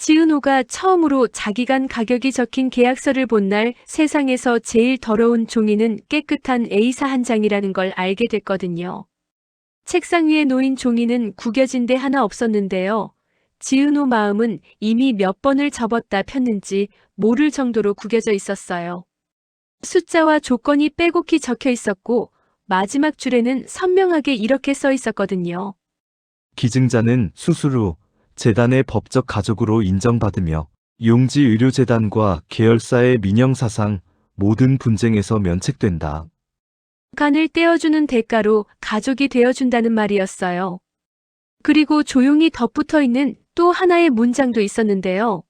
지은호가 처음으로 자기간 가격이 적힌 계약서를 본 날 세상에서 제일 더러운 종이는 깨끗한 A사 한 장이라는 걸 알게 됐거든요. 책상 위에 놓인 종이는 구겨진 데 하나 없었는데요. 지은호 마음은 이미 몇 번을 접었다 폈는지 모를 정도로 구겨져 있었어요. 숫자와 조건이 빼곡히 적혀 있었고 마지막 줄에는 선명하게 이렇게 써 있었거든요. 기증자는 수술 후 재단의 법적 가족으로 인정받으며 용지의료재단과 계열사의 민영사상 모든 분쟁에서 면책된다. 간을 떼어주는 대가로 가족이 되어준다는 말이었어요. 그리고 조용히 덧붙어 있는 또 하나의 문장도 있었는데요.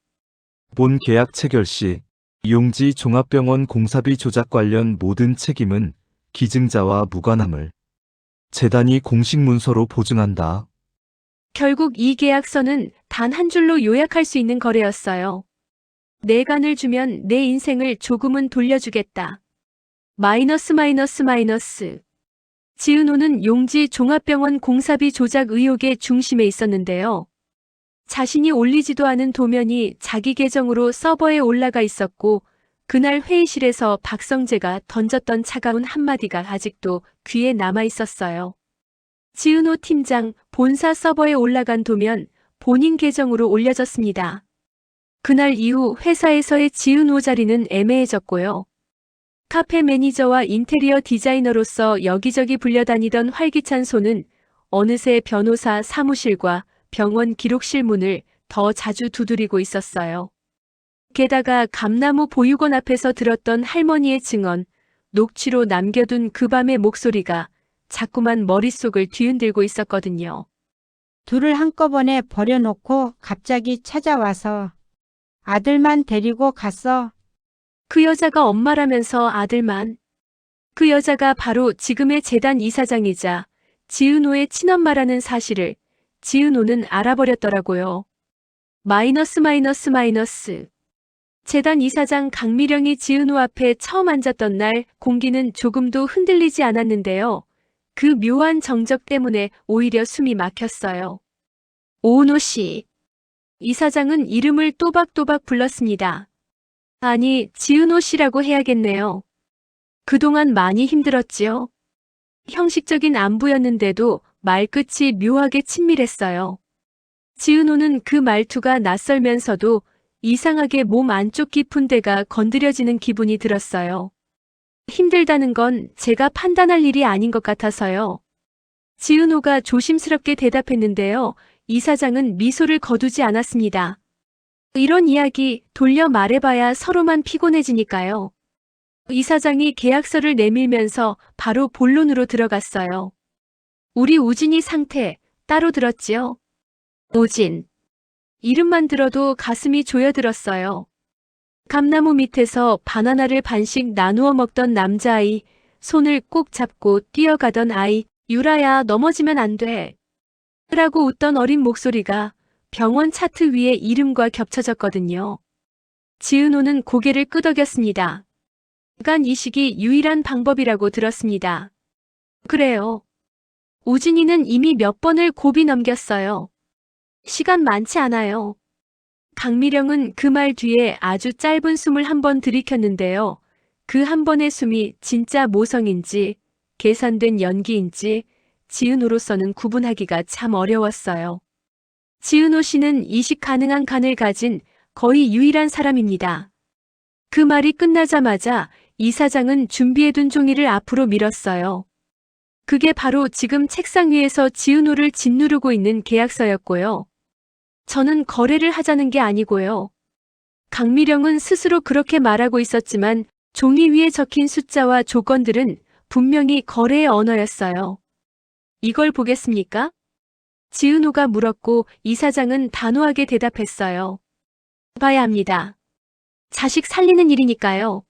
본 계약 체결 시 용지 종합병원 공사비 조작 관련 모든 책임은 기증자와 무관함을 재단이 공식 문서로 보증한다. 결국 이 계약서는 단 한 줄로 요약할 수 있는 거래였어요. 내 간을 주면 내 인생을 조금은 돌려주겠다. 마이너스 마이너스 마이너스. 지은호는 용지 종합병원 공사비 조작 의혹의 중심에 있었는데요. 자신이 올리지도 않은 도면이 자기 계정으로 서버에 올라가 있었고 그날 회의실에서 박성재가 던졌던 차가운 한마디가 아직도 귀에 남아 있었어요. 지은호 팀장, 본사 서버에 올라간 도면 본인 계정으로 올려졌습니다. 그날 이후 회사에서의 지은호 자리는 애매해졌고요. 카페 매니저와 인테리어 디자이너로서 여기저기 불려다니던 활기찬 손은 어느새 변호사 사무실과 병원 기록실 문을 더 자주 두드리고 있었어요. 게다가 감나무 보육원 앞에서 들었던 할머니의 증언, 녹취로 남겨둔 그 밤의 목소리가 자꾸만 머릿속을 뒤흔들고 있었거든요. 둘을 한꺼번에 버려놓고 갑자기 찾아와서 아들만 데리고 갔어. 그 여자가 엄마라면서 아들만. 그 여자가 바로 지금의 재단 이사장이자 지은호의 친엄마라는 사실을 지은호는 알아버렸더라고요. 마이너스 마이너스 마이너스. 재단 이사장 강미령이 지은호 앞에 처음 앉았던 날 공기는 조금도 흔들리지 않았는데요. 그 묘한 정적 때문에 오히려 숨이 막혔어요. 오은호 씨. 이사장은 이름을 또박또박 불렀습니다. 아니, 지은호 씨라고 해야겠네요. 그동안 많이 힘들었지요? 형식적인 안부였는데도 말끝이 묘하게 친밀했어요. 지은호는 그 말투가 낯설면서도 이상하게 몸 안쪽 깊은 데가 건드려지는 기분이 들었어요. 힘들다는 건 제가 판단할 일이 아닌 것 같아서요. 지은호가 조심스럽게 대답했는데요. 이사장은 미소를 거두지 않았습니다. 이런 이야기 돌려 말해봐야 서로만 피곤해지니까요. 이사장이 계약서를 내밀면서 바로 본론으로 들어갔어요. 우리 우진이 상태 따로 들었지요? 우진. 이름만 들어도 가슴이 조여들었어요. 감나무 밑에서 바나나를 반씩 나누어 먹던 남자아이, 손을 꼭 잡고 뛰어가던 아이, 유라야 넘어지면 안 돼. 라고 웃던 어린 목소리가 병원 차트 위에 이름과 겹쳐졌거든요. 지은호는 고개를 끄덕였습니다. 간 이식이 유일한 방법이라고 들었습니다. 그래요. 우진이는 이미 몇 번을 고비 넘겼어요. 시간 많지 않아요. 강미령은 그 말 뒤에 아주 짧은 숨을 한 번 들이켰는데요. 그 한 번의 숨이 진짜 모성인지 계산된 연기인지 지은호로서는 구분하기가 참 어려웠어요. 지은호 씨는 이식 가능한 간을 가진 거의 유일한 사람입니다. 그 말이 끝나자마자 이사장은 준비해둔 종이를 앞으로 밀었어요. 그게 바로 지금 책상 위에서 지은호를 짓누르고 있는 계약서였고요. 저는 거래를 하자는 게 아니고요. 강미령은 스스로 그렇게 말하고 있었지만 종이 위에 적힌 숫자와 조건들은 분명히 거래의 언어였어요. 이걸 보겠습니까? 지은호가 물었고 이사장은 단호하게 대답했어요. 봐야 합니다. 자식 살리는 일이니까요.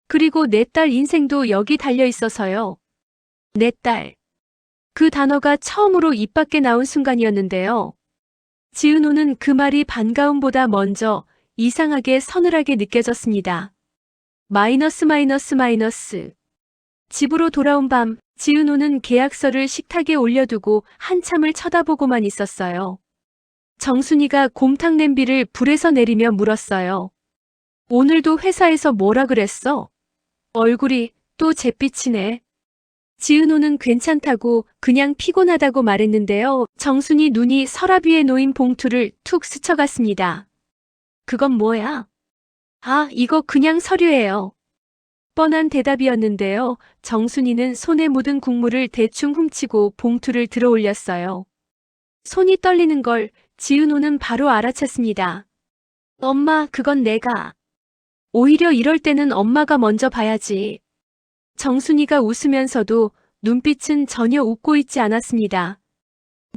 그리고 내 딸 인생도 여기 달려 있어서요. 내 딸. 그 단어가 처음으로 입 밖에 나온 순간이었는데요. 지은호는 그 말이 반가움보다 먼저 이상하게 서늘하게 느껴졌습니다. 마이너스 마이너스 마이너스. 집으로 돌아온 밤, 지은호는 계약서를 식탁에 올려두고 한참을 쳐다보고만 있었어요. 정순이가 곰탕 냄비를 불에서 내리며 물었어요. 오늘도 회사에서 뭐라 그랬어? 얼굴이 또 잿빛이네. 지은호는 괜찮다고 그냥 피곤하다고 말했는데요. 정순이 눈이 서랍 위에 놓인 봉투를 툭 스쳐갔습니다. 그건 뭐야? 아, 이거 그냥 서류예요. 뻔한 대답이었는데요. 정순이는 손에 묻은 국물을 대충 훔치고 봉투를 들어 올렸어요. 손이 떨리는 걸 지은호는 바로 알아챘습니다. 엄마, 그건 내가. 오히려 이럴 때는 엄마가 먼저 봐야지. 정순이가 웃으면서도 눈빛은 전혀 웃고 있지 않았습니다.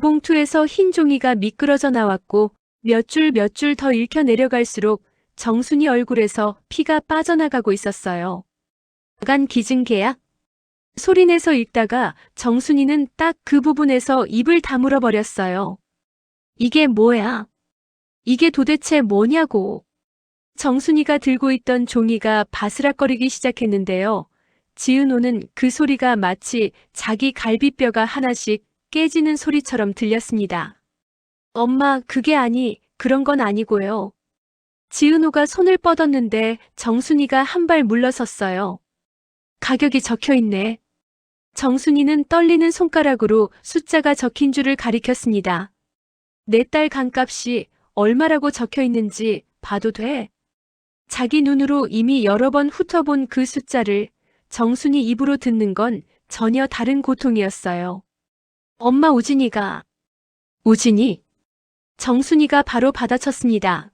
봉투에서 흰 종이가 미끄러져 나왔고 몇 줄 더 읽혀 내려갈수록 정순이 얼굴에서 피가 빠져나가고 있었어요. 간 기증계약? 소리내서 읽다가 정순이는 딱 그 부분에서 입을 다물어 버렸어요. 이게 뭐야? 이게 도대체 뭐냐고. 정순이가 들고 있던 종이가 바스락거리기 시작했는데요. 지은호는 그 소리가 마치 자기 갈비뼈가 하나씩 깨지는 소리처럼 들렸습니다. 엄마, 그런 건 아니고요. 지은호가 손을 뻗었는데 정순이가 한 발 물러섰어요. 가격이 적혀 있네. 정순이는 떨리는 손가락으로 숫자가 적힌 줄을 가리켰습니다. 내 딸 간값이 얼마라고 적혀 있는지 봐도 돼? 자기 눈으로 이미 여러 번 훑어본 그 숫자를 정순이 입으로 듣는 건 전혀 다른 고통이었어요. 엄마, 우진이가. 우진이? 정순이가 바로 받아쳤습니다.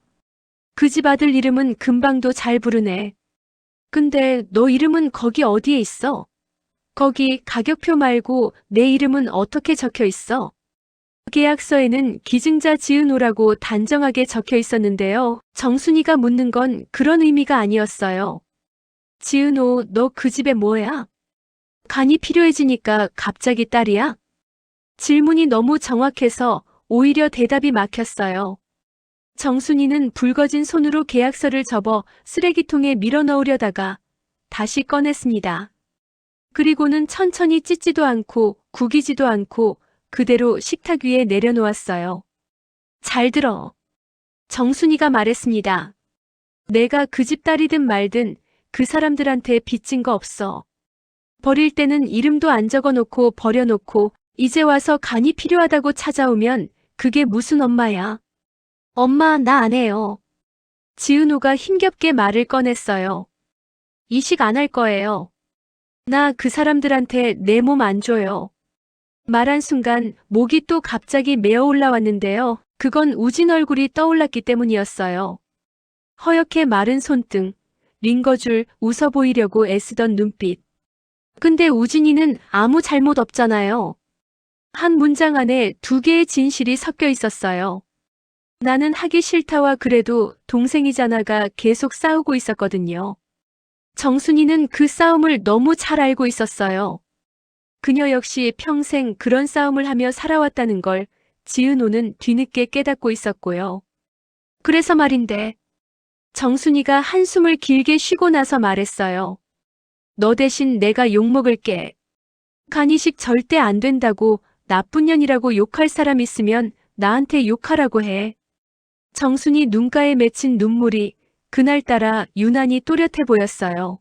그 집 아들 이름은 금방도 잘 부르네. 근데 너 이름은 거기 어디에 있어? 거기 가격표 말고 내 이름은 어떻게 적혀 있어? 계약서에는 기증자 지은호라고 단정하게 적혀 있었는데요. 정순이가 묻는 건 그런 의미가 아니었어요. 지은호, 너 그 집에 뭐야? 간이 필요해지니까 갑자기 딸이야? 질문이 너무 정확해서 오히려 대답이 막혔어요. 정순이는 붉어진 손으로 계약서를 접어 쓰레기통에 밀어 넣으려다가 다시 꺼냈습니다. 그리고는 천천히 찢지도 않고 구기지도 않고 그대로 식탁 위에 내려놓았어요. 잘 들어. 정순이가 말했습니다. 내가 그 집 딸이든 말든 그 사람들한테 빚진 거 없어. 버릴 때는 이름도 안 적어놓고 버려놓고 이제 와서 간이 필요하다고 찾아오면 그게 무슨 엄마야. 엄마, 나 안 해요. 지은호가 힘겹게 말을 꺼냈어요. 이식 안 할 거예요. 나 그 사람들한테 내 몸 안 줘요. 말한 순간 목이 또 갑자기 메어 올라왔는데요. 그건 우진 얼굴이 떠올랐기 때문이었어요. 허옇게 마른 손등, 링거줄 웃어 보이려고 애쓰던 눈빛. 근데 우진이는 아무 잘못 없잖아요. 한 문장 안에 두 개의 진실이 섞여 있었어요. 나는 하기 싫다와 그래도 동생이잖아가 계속 싸우고 있었거든요. 정순이는 그 싸움을 너무 잘 알고 있었어요. 그녀 역시 평생 그런 싸움을 하며 살아왔다는 걸 지은호는 뒤늦게 깨닫고 있었고요. 그래서 말인데, 정순이가 한숨을 길게 쉬고 나서 말했어요. 너 대신 내가 욕먹을게. 간이식 절대 안 된다고 나쁜 년이라고 욕할 사람 있으면 나한테 욕하라고 해. 정순이 눈가에 맺힌 눈물이 그날따라 유난히 또렷해 보였어요.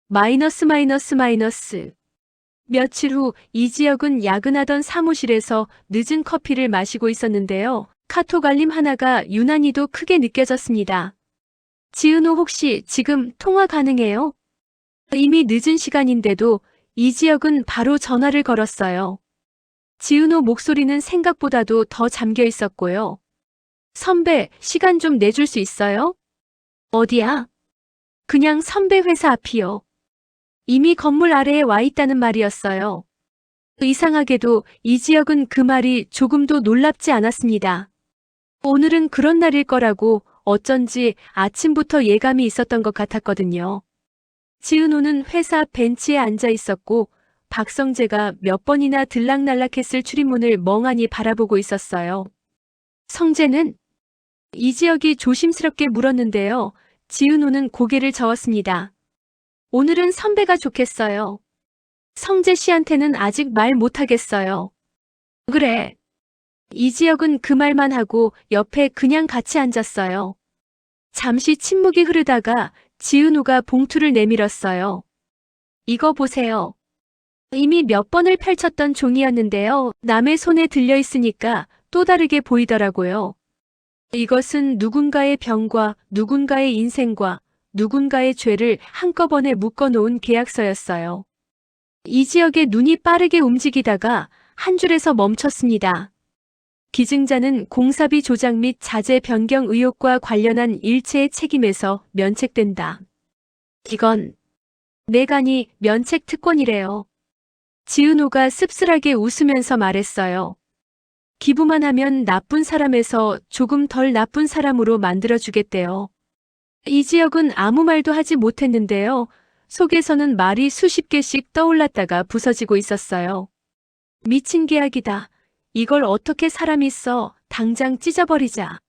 마이너스. 며칠 후 이지혁은 야근하던 사무실에서 늦은 커피를 마시고 있었는데요. 카톡 알림 하나가 유난히도 크게 느껴졌습니다. 지은호, 혹시 지금 통화 가능해요? 이미 늦은 시간인데도 이지혁은 바로 전화를 걸었어요. 지은호 목소리는 생각보다도 더 잠겨 있었고요. 선배, 시간 좀 내줄 수 있어요? 어디야? 그냥 선배 회사 앞이요. 이미 건물 아래에 와 있다는 말이었어요. 이상하게도 이지혁은 그 말이 조금도 놀랍지 않았습니다. 오늘은 그런 날일 거라고 어쩐지 아침부터 예감이 있었던 것 같았거든요. 지은호는 회사 벤치에 앉아 있었고 박성재가 몇 번이나 들락날락했을 출입문을 멍하니 바라보고 있었어요. 성재는? 이지혁이 조심스럽게 물었는데요. 지은호는 고개를 저었습니다. 오늘은 선배가 좋겠어요. 성재 씨한테는 아직 말 못하겠어요. 그래. 이지혁은 그 말만 하고 옆에 그냥 같이 앉았어요. 잠시 침묵이 흐르다가 지은호가 봉투를 내밀었어요. 이거 보세요. 이미 몇 번을 펼쳤던 종이였는데요. 남의 손에 들려 있으니까 또 다르게 보이더라고요. 이것은 누군가의 병과 누군가의 인생과 누군가의 죄를 한꺼번에 묶어놓은 계약서였어요. 이지혁의 눈이 빠르게 움직이다가 한 줄에서 멈췄습니다. 기증자는 공사비 조작 및 자재 변경 의혹과 관련한 일체의 책임에서 면책된다. 이건 내간이 면책 특권이래요. 지은호가 씁쓸하게 웃으면서 말했어요. 기부만 하면 나쁜 사람에서 조금 덜 나쁜 사람으로 만들어주겠대요. 이지혁은 아무 말도 하지 못했는데요. 속에서는 말이 수십 개씩 떠올랐다가 부서지고 있었어요. 미친 계약이다. 이걸 어떻게 사람이 써? 당장 찢어버리자.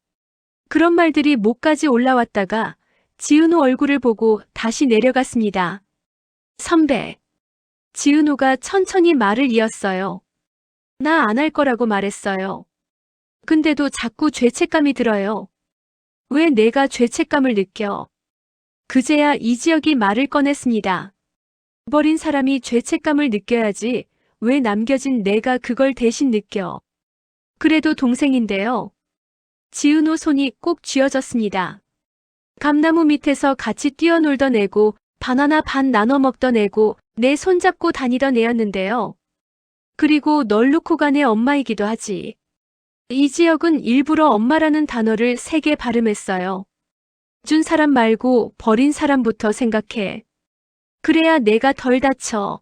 그런 말들이 목까지 올라왔다가 지은호 얼굴을 보고 다시 내려갔습니다. 선배. 지은호가 천천히 말을 이었어요. 나 안 할 거라고 말했어요. 근데도 자꾸 죄책감이 들어요. 왜 내가 죄책감을 느껴? 그제야 이지혁이 말을 꺼냈습니다. 버린 사람이 죄책감을 느껴야지 왜 남겨진 내가 그걸 대신 느껴. 그래도 동생인데요. 지은호 손이 꼭 쥐어졌습니다. 감나무 밑에서 같이 뛰어놀던 애고 바나나 반 나눠 먹던 애고 내 손잡고 다니던 애였는데요. 그리고 널 놓고 간 애 엄마이기도 하지. 이지혁은 일부러 엄마라는 단어를 3개 발음했어요. 준 사람 말고 버린 사람부터 생각해. 그래야 내가 덜 다쳐.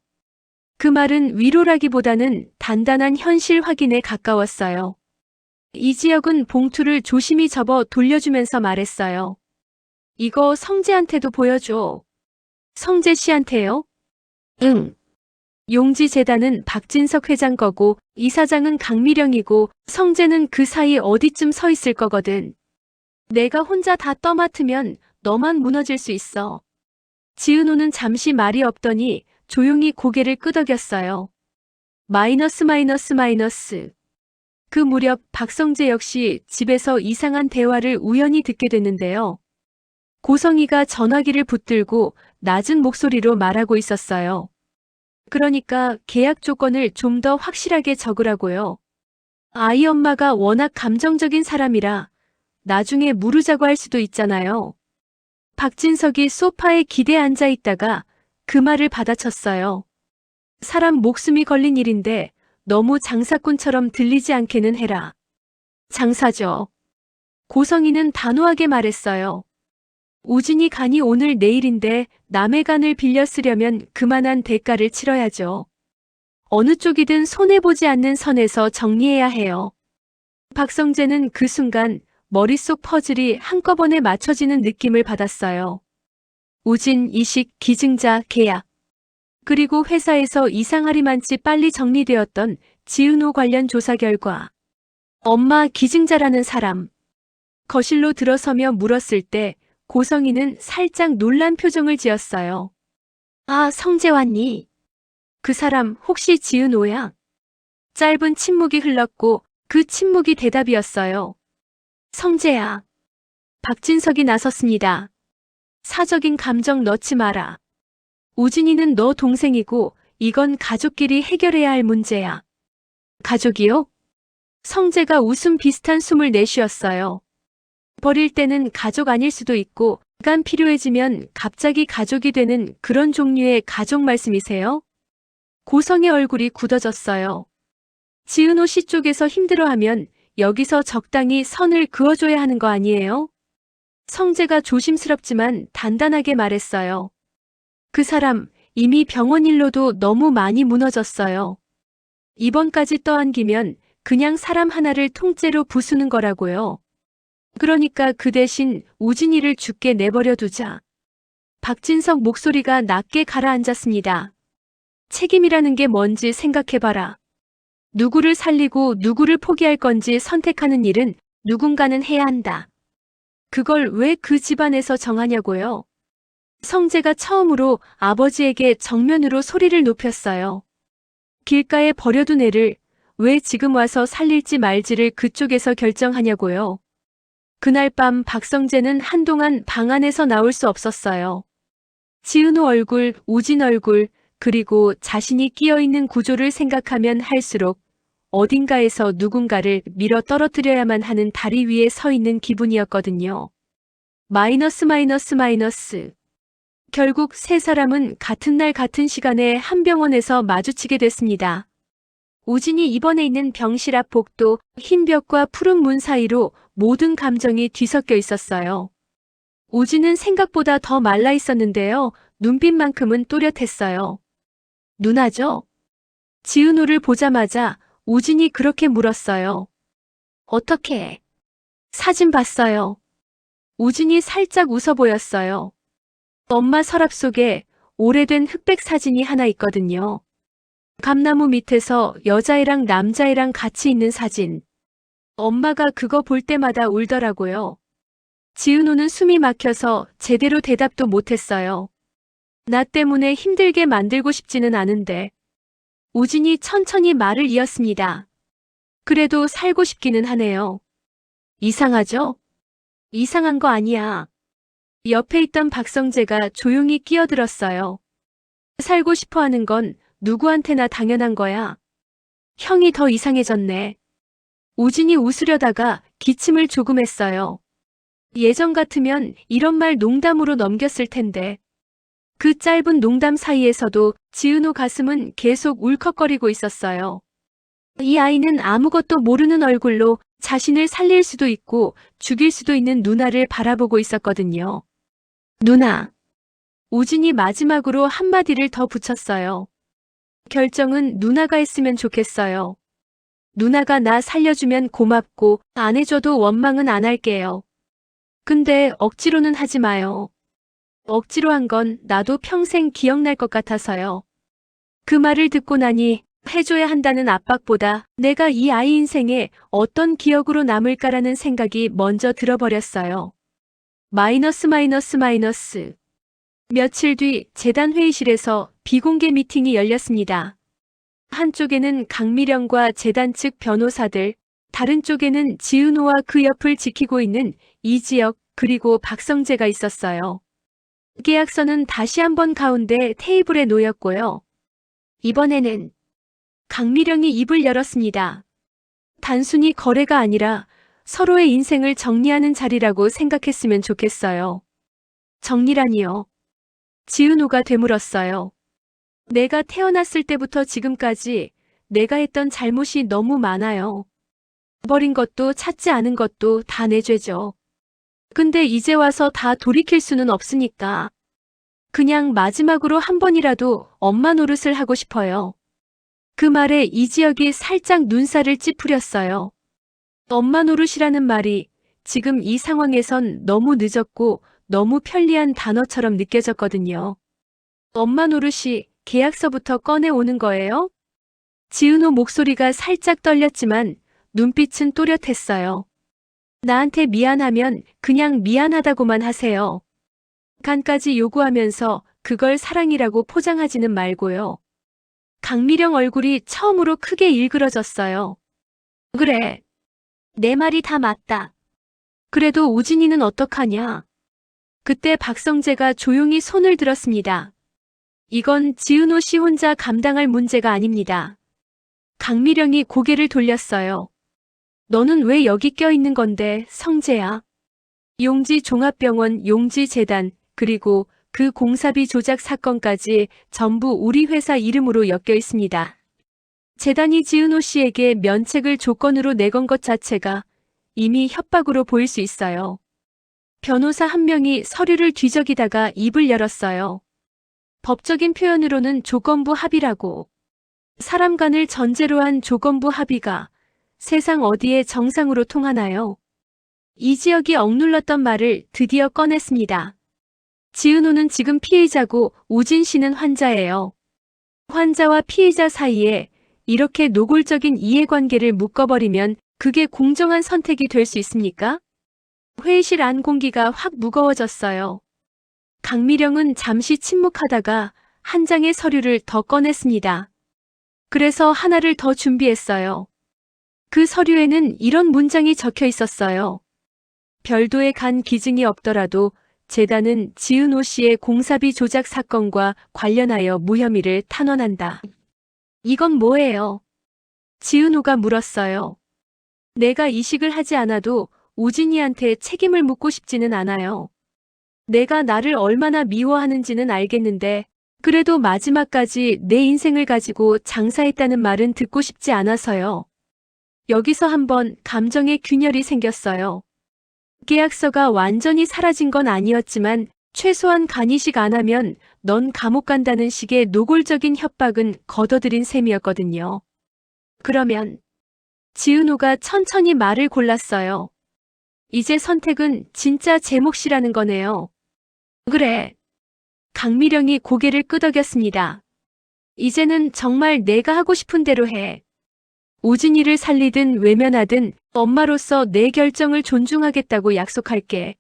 그 말은 위로라기보다는 단단한 현실 확인에 가까웠어요. 이지혁은 봉투를 조심히 접어 돌려주면서 말했어요. 이거 성재한테도 보여줘. 성재 씨한테요? 응. 용지재단은 박진석 회장 거고 이사장은 강미령이고 성재는 그 사이 어디쯤 서 있을 거거든. 내가 혼자 다 떠맡으면 너만 무너질 수 있어. 지은호는 잠시 말이 없더니 조용히 고개를 끄덕였어요. 마이너스 마이너스 마이너스. 그 무렵 박성재 역시 집에서 이상한 대화를 우연히 듣게 됐는데요. 고성이가 전화기를 붙들고 낮은 목소리로 말하고 있었어요. 그러니까 계약 조건을 좀 더 확실하게 적으라고요. 아이 엄마가 워낙 감정적인 사람이라 나중에 무르자고 할 수도 있잖아요. 박진석이 소파에 기대 앉아 있다가 그 말을 받아쳤어요. 사람 목숨이 걸린 일인데 너무 장사꾼처럼 들리지 않게는 해라. 장사죠. 고성이는 단호하게 말했어요. 우진이 간이 오늘 내일인데 남의 간을 빌려 쓰려면 그만한 대가를 치러야죠. 어느 쪽이든 손해보지 않는 선에서 정리해야 해요. 박성재는 그 순간 머릿속 퍼즐이 한꺼번에 맞춰지는 느낌을 받았어요. 우진, 이식, 기증자, 계약. 그리고 회사에서 이상하리만치 빨리 정리되었던 지은호 관련 조사 결과. 엄마 기증자라는 사람. 거실로 들어서며 물었을 때 고성이는 살짝 놀란 표정을 지었어요. 아, 성재 왔니? 그 사람 혹시 지은호야? 짧은 침묵이 흘렀고 그 침묵이 대답이었어요. 성재야. 박진석이 나섰습니다. 사적인 감정 넣지 마라. 우진이는 너 동생이고 이건 가족끼리 해결해야 할 문제야. 가족이요? 성재가 웃음 비슷한 숨을 내쉬었어요. 버릴 때는 가족 아닐 수도 있고 시간 필요해지면 갑자기 가족이 되는 그런 종류의 가족 말씀이세요? 고성의 얼굴이 굳어졌어요. 지은호 씨 쪽에서 힘들어하면 여기서 적당히 선을 그어줘야 하는 거 아니에요? 성재가 조심스럽지만 단단하게 말했어요. 그 사람 이미 병원 일로도 너무 많이 무너졌어요. 입원까지 떠안기면 그냥 사람 하나를 통째로 부수는 거라고요. 그러니까 그 대신 우진이를 죽게 내버려 두자. 박진석 목소리가 낮게 가라앉았습니다. 책임이라는 게 뭔지 생각해봐라. 누구를 살리고 누구를 포기할 건지 선택하는 일은 누군가는 해야 한다. 그걸 왜 그 집안에서 정하냐고요? 성재가 처음으로 아버지에게 정면으로 소리를 높였어요. 길가에 버려둔 애를 왜 지금 와서 살릴지 말지를 그쪽에서 결정하냐고요. 그날 밤 박성재는 한동안 방 안에서 나올 수 없었어요. 지은호 얼굴, 우진 얼굴, 그리고 자신이 끼어있는 구조를 생각하면 할수록 어딘가에서 누군가를 밀어 떨어뜨려야만 하는 다리 위에 서 있는 기분이었거든요. 마이너스 마이너스 마이너스. 결국 세 사람은 같은 날 같은 시간에 한 병원에서 마주치게 됐습니다. 우진이 입원해 있는 병실 앞 복도 흰 벽과 푸른 문 사이로 모든 감정이 뒤섞여 있었어요. 우진은 생각보다 더 말라 있었는데요. 눈빛만큼은 또렷했어요. 누나죠? 지은호를 보자마자 우진이 그렇게 물었어요. 어떻게? 사진 봤어요. 우진이 살짝 웃어 보였어요. 엄마 서랍 속에 오래된 흑백 사진이 하나 있거든요. 감나무 밑에서 여자애랑 남자애랑 같이 있는 사진. 엄마가 그거 볼 때마다 울더라고요. 지은호는 숨이 막혀서 제대로 대답도 못했어요. 나 때문에 힘들게 만들고 싶지는 않은데. 우진이 천천히 말을 이었습니다. 그래도 살고 싶기는 하네요. 이상하죠? 이상한 거 아니야. 옆에 있던 박성재가 조용히 끼어들었어요. 살고 싶어 하는 건 누구한테나 당연한 거야. 형이 더 이상해졌네. 우진이 웃으려다가 기침을 조금 했어요. 예전 같으면 이런 말 농담으로 넘겼을 텐데. 그 짧은 농담 사이에서도 지은호 가슴은 계속 울컥거리고 있었어요. 이 아이는 아무것도 모르는 얼굴로 자신을 살릴 수도 있고 죽일 수도 있는 누나를 바라보고 있었거든요. 누나. 우진이 마지막으로 한마디를 더 붙였어요. 결정은 누나가 했으면 좋겠어요. 누나가 나 살려주면 고맙고 안 해줘도 원망은 안 할게요. 근데 억지로는 하지 마요. 억지로 한 건 나도 평생 기억날 것 같아서요. 그 말을 듣고 나니 해줘야 한다는 압박보다 내가 이 아이 인생에 어떤 기억으로 남을까라는 생각이 먼저 들어버렸어요. 마이너스 마이너스 마이너스. 며칠 뒤 재단 회의실에서 비공개 미팅이 열렸습니다. 한쪽에는 강미령과 재단 측 변호사들, 다른 쪽에는 지은호와 그 옆을 지키고 있는 이지혁 그리고 박성재가 있었어요. 계약서는 다시 한번 가운데 테이블에 놓였고요. 이번에는 강미령이 입을 열었습니다. 단순히 거래가 아니라 서로의 인생을 정리하는 자리라고 생각했으면 좋겠어요. 정리라니요. 지은호가 되물었어요. 내가 태어났을 때부터 지금까지 내가 했던 잘못이 너무 많아요. 버린 것도 찾지 않은 것도 다 내 죄죠. 근데 이제 와서 다 돌이킬 수는 없으니까. 그냥 마지막으로 한 번이라도 엄마 노릇을 하고 싶어요. 그 말에 이지혁이 살짝 눈살을 찌푸렸어요. 엄마 노릇이라는 말이 지금 이 상황에선 너무 늦었고 너무 편리한 단어처럼 느껴졌거든요. 엄마 노릇이 계약서부터 꺼내오는 거예요? 지은호 목소리가 살짝 떨렸지만 눈빛은 또렷했어요. 나한테 미안하면 그냥 미안하다고만 하세요. 간까지 요구하면서 그걸 사랑이라고 포장하지는 말고요. 강미령 얼굴이 처음으로 크게 일그러졌어요. 그래. 내 말이 다 맞다. 그래도 우진이는 어떡하냐? 그때 박성재가 조용히 손을 들었습니다. 이건 지은호 씨 혼자 감당할 문제가 아닙니다. 강미령이 고개를 돌렸어요. 너는 왜 여기 껴있는 건데, 성재야? 용지 종합병원 용지재단 그리고 그 공사비 조작 사건까지 전부 우리 회사 이름으로 엮여 있습니다. 재단이 지은호 씨에게 면책을 조건으로 내건 것 자체가 이미 협박으로 보일 수 있어요. 변호사 한 명이 서류를 뒤적이다가 입을 열었어요. 법적인 표현으로는 조건부 합의라고. 사람 간을 전제로 한 조건부 합의가 세상 어디에 정상으로 통하나요? 이지혁이 억눌렀던 말을 드디어 꺼냈습니다. 지은호는 지금 피해자고 우진 씨는 환자예요. 환자와 피해자 사이에 이렇게 노골적인 이해관계를 묶어버리면 그게 공정한 선택이 될 수 있습니까? 회의실 안 공기가 확 무거워졌어요. 강미령은 잠시 침묵하다가 한 장의 서류를 더 꺼냈습니다. 그래서 하나를 더 준비했어요. 그 서류에는 이런 문장이 적혀 있었어요. 별도의 간 기증이 없더라도 재단은 지은호 씨의 공사비 조작 사건과 관련하여 무혐의를 탄원한다. 이건 뭐예요? 지은호가 물었어요. 내가 이식을 하지 않아도 우진이한테 책임을 묻고 싶지는 않아요. 내가 나를 얼마나 미워하는지는 알겠는데 그래도 마지막까지 내 인생을 가지고 장사했다는 말은 듣고 싶지 않아서요. 여기서 한번 감정의 균열이 생겼어요. 계약서가 완전히 사라진 건 아니었지만 최소한 간이식 안 하면 넌 감옥 간다는 식의 노골적인 협박은 걷어들인 셈이었거든요. 그러면 지은호가 천천히 말을 골랐어요. 이제 선택은 진짜 제 몫이라는 거네요. 그래. 강미령이 고개를 끄덕였습니다. 이제는 정말 내가 하고 싶은 대로 해. 우진이를 살리든 외면하든 엄마로서 내 결정을 존중하겠다고 약속할게.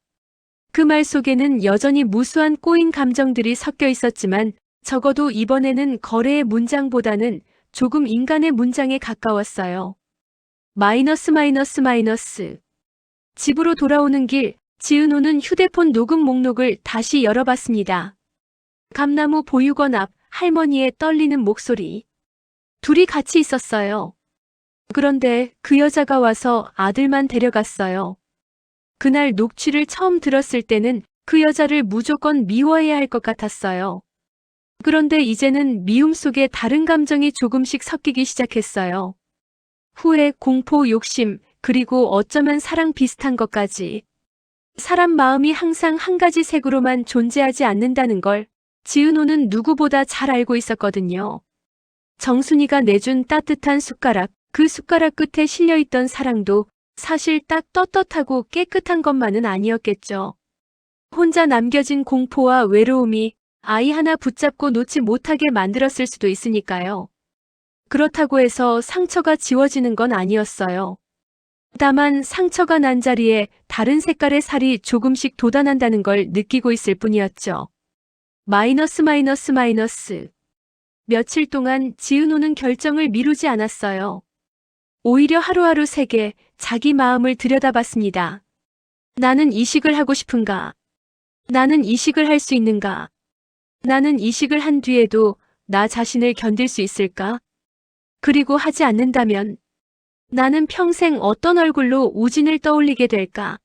그 말 속에는 여전히 무수한 꼬인 감정들이 섞여 있었지만 적어도 이번에는 거래의 문장보다는 조금 인간의 문장에 가까웠어요. 마이너스 마이너스 마이너스. 집으로 돌아오는 길, 지은호는 휴대폰 녹음 목록을 다시 열어봤습니다. 감나무 보육원 앞 할머니의 떨리는 목소리. 둘이 같이 있었어요. 그런데 그 여자가 와서 아들만 데려갔어요. 그날 녹취를 처음 들었을 때는 그 여자를 무조건 미워해야 할 것 같았어요. 그런데 이제는 미움 속에 다른 감정이 조금씩 섞이기 시작했어요. 후회, 공포, 욕심, 그리고 어쩌면 사랑 비슷한 것까지. 사람 마음이 항상 한 가지 색으로만 존재하지 않는다는 걸 지은호는 누구보다 잘 알고 있었거든요. 정순이가 내준 따뜻한 숟가락, 그 숟가락 끝에 실려있던 사랑도 사실 딱 떳떳하고 깨끗한 것만은 아니었겠죠. 혼자 남겨진 공포와 외로움이 아이 하나 붙잡고 놓지 못하게 만들었을 수도 있으니까요. 그렇다고 해서 상처가 지워지는 건 아니었어요. 다만 상처가 난 자리에 다른 색깔의 살이 조금씩 돋아난다는 걸 느끼고 있을 뿐이었죠. 마이너스 마이너스 마이너스. 며칠 동안 지은호는 결정을 미루지 않았어요. 오히려 하루하루 세게 자기 마음을 들여다봤습니다. 나는 이식을 하고 싶은가? 나는 이식을 할 수 있는가? 나는 이식을 한 뒤에도 나 자신을 견딜 수 있을까? 그리고 하지 않는다면 나는 평생 어떤 얼굴로 우진을 떠올리게 될까?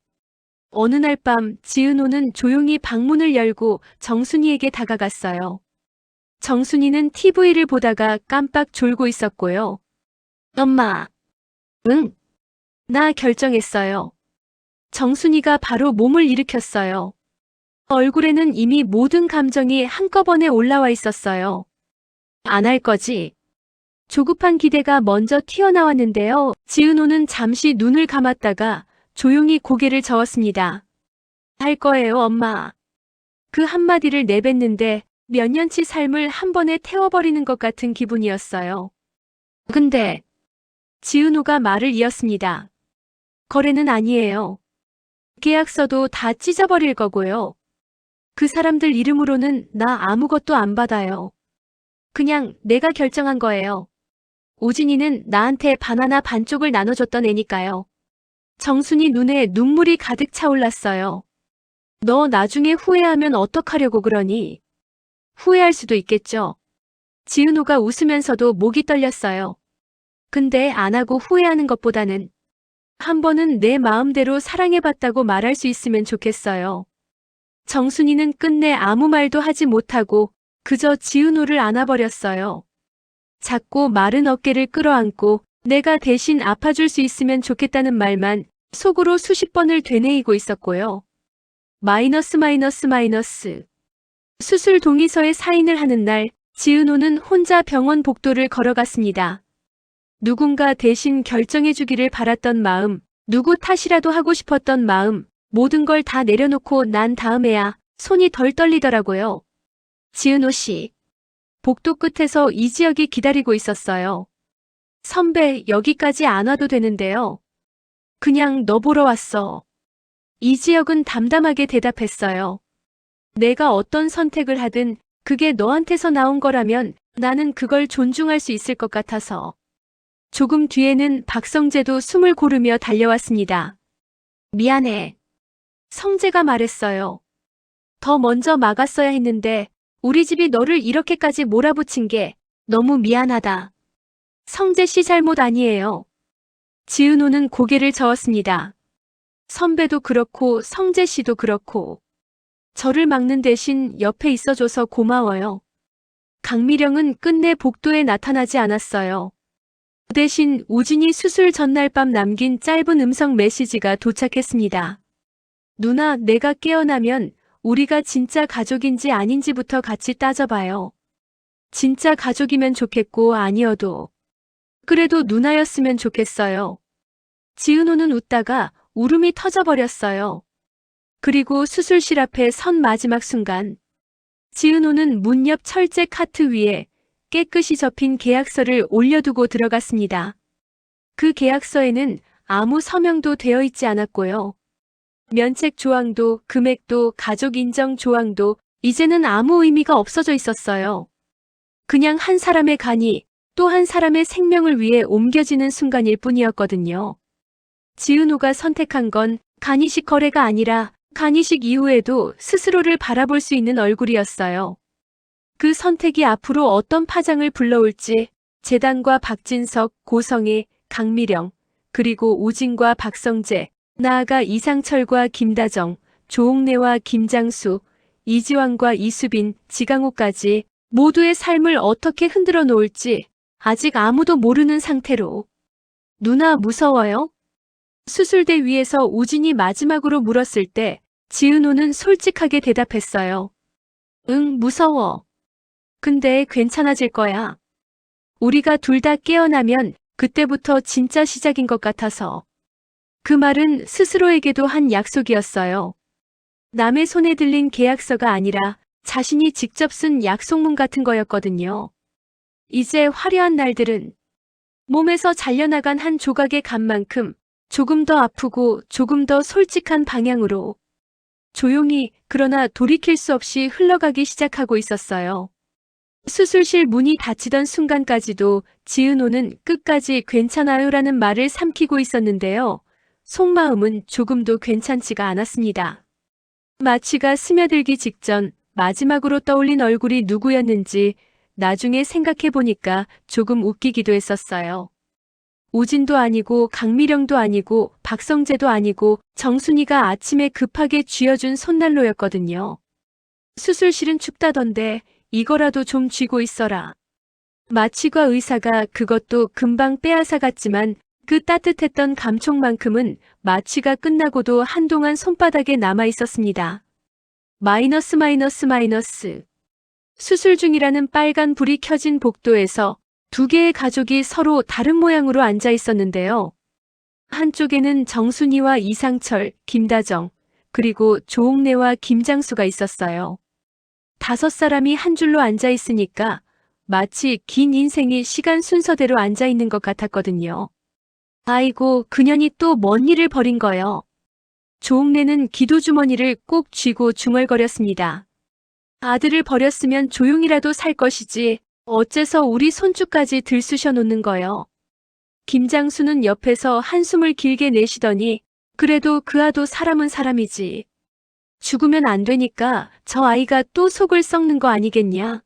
어느 날 밤 지은호는 조용히 방문을 열고 정순이에게 다가갔어요. 정순이는 TV를 보다가 깜빡 졸고 있었고요. 엄마. 응. 나 결정했어요. 정순이가 바로 몸을 일으켰어요. 얼굴에는 이미 모든 감정이 한꺼번에 올라와 있었어요. 안 할 거지? 조급한 기대가 먼저 튀어나왔는데요. 지은호는 잠시 눈을 감았다가 조용히 고개를 저었습니다. 할 거예요, 엄마. 그 한마디를 내뱉는데 몇 년치 삶을 한 번에 태워버리는 것 같은 기분이었어요. 근데 지은호가 말을 이었습니다. 거래는 아니에요. 계약서도 다 찢어버릴 거고요. 그 사람들 이름으로는 나 아무것도 안 받아요. 그냥 내가 결정한 거예요. 우진이는 나한테 바나나 반쪽을 나눠줬던 애니까요. 정순이 눈에 눈물이 가득 차올랐어요. 너 나중에 후회하면 어떡하려고 그러니? 후회할 수도 있겠죠. 지은호가 웃으면서도 목이 떨렸어요. 근데 안 하고 후회하는 것보다는 한 번은 내 마음대로 사랑해봤다고 말할 수 있으면 좋겠어요. 정순이는 끝내 아무 말도 하지 못하고 그저 지은호를 안아버렸어요. 작고 마른 어깨를 끌어안고 내가 대신 아파줄 수 있으면 좋겠다는 말만 속으로 수십 번을 되뇌이고 있었고요. 마이너스 마이너스 마이너스. 수술 동의서에 사인을 하는 날 지은호는 혼자 병원 복도를 걸어갔습니다. 누군가 대신 결정해주기를 바랐던 마음, 누구 탓이라도 하고 싶었던 마음, 모든 걸 다 내려놓고 난 다음에야 손이 덜 떨리더라고요. 지은호 씨. 복도 끝에서 이지혁이 기다리고 있었어요. 선배, 여기까지 안 와도 되는데요. 그냥 너 보러 왔어. 이지혁은 담담하게 대답했어요. 내가 어떤 선택을 하든 그게 너한테서 나온 거라면 나는 그걸 존중할 수 있을 것 같아서. 조금 뒤에는 박성재도 숨을 고르며 달려왔습니다. 미안해. 성재가 말했어요. 더 먼저 막았어야 했는데 우리 집이 너를 이렇게까지 몰아붙인 게 너무 미안하다. 성재 씨 잘못 아니에요. 지은호는 고개를 저었습니다. 선배도 그렇고 성재 씨도 그렇고 저를 막는 대신 옆에 있어줘서 고마워요. 강미령은 끝내 복도에 나타나지 않았어요. 대신 우진이 수술 전날 밤 남긴 짧은 음성 메시지가 도착했습니다. 누나, 내가 깨어나면 우리가 진짜 가족인지 아닌지부터 같이 따져봐요. 진짜 가족이면 좋겠고 아니어도 그래도 누나였으면 좋겠어요. 지은호는 웃다가 울음이 터져버렸어요. 그리고 수술실 앞에 선 마지막 순간 지은호는 문 옆 철제 카트 위에 깨끗이 접힌 계약서를 올려두고 들어갔습니다. 그 계약서에는 아무 서명도 되어 있지 않았고요. 면책 조항도 금액도 가족 인정 조항도 이제는 아무 의미가 없어져 있었어요. 그냥 한 사람의 간이 또 한 사람의 생명을 위해 옮겨지는 순간일 뿐이었거든요. 지은호가 선택한 건 간이식 거래가 아니라 간이식 이후에도 스스로를 바라볼 수 있는 얼굴이었어요. 그 선택이 앞으로 어떤 파장을 불러올지 재단과 박진석, 고성희, 강미령, 그리고 우진과 박성재, 나아가 이상철과 김다정, 조옥래와 김장수, 이지환과 이수빈, 지강호까지 모두의 삶을 어떻게 흔들어 놓을지 아직 아무도 모르는 상태로. 누나 무서워요? 수술대 위에서 우진이 마지막으로 물었을 때 지은호는 솔직하게 대답했어요. 응, 무서워. 근데 괜찮아질 거야. 우리가 둘 다 깨어나면 그때부터 진짜 시작인 것 같아서. 그 말은 스스로에게도 한 약속이었어요. 남의 손에 들린 계약서가 아니라 자신이 직접 쓴 약속문 같은 거였거든요. 이제 화려한 날들은 몸에서 잘려나간 한 조각의 감만큼 조금 더 아프고 조금 더 솔직한 방향으로 조용히 그러나 돌이킬 수 없이 흘러가기 시작하고 있었어요. 수술실 문이 닫히던 순간까지도 지은호는 끝까지 괜찮아요라는 말을 삼키고 있었는데요. 속마음은 조금도 괜찮지가 않았습니다. 마취가 스며들기 직전 마지막으로 떠올린 얼굴이 누구였는지 나중에 생각해보니까 조금 웃기기도 했었어요. 우진도 아니고 강미령도 아니고 박성재도 아니고 정순이가 아침에 급하게 쥐어준 손난로였거든요. 수술실은 춥다던데 이거라도 좀 쥐고 있어라. 마취과 의사가 그것도 금방 빼앗아 갔지만 그 따뜻했던 감촉만큼은 마취가 끝나고도 한동안 손바닥에 남아 있었습니다. 마이너스. 수술 중이라는 빨간 불이 켜진 복도에서 두 개의 가족이 서로 다른 모양으로 앉아 있었는데요. 한쪽에는 정순이와 이상철, 김다정, 그리고 조옥래와 김장수가 있었어요. 5사람이 한 줄로 앉아 있으니까 마치 긴 인생이 시간 순서대로 앉아 있는 것 같았거든요. 아이고, 그년이 또 뭔 일을 벌인 거요. 조옥래는 기도주머니를 꼭 쥐고 중얼거렸습니다. 아들을 버렸으면 조용히라도 살 것이지 어째서 우리 손주까지 들쑤셔 놓는 거요. 김장수는 옆에서 한숨을 길게 내쉬더니 그래도 그 아도 사람은 사람이지. 죽으면 안 되니까 저 아이가 또 속을 썩는 거 아니겠냐?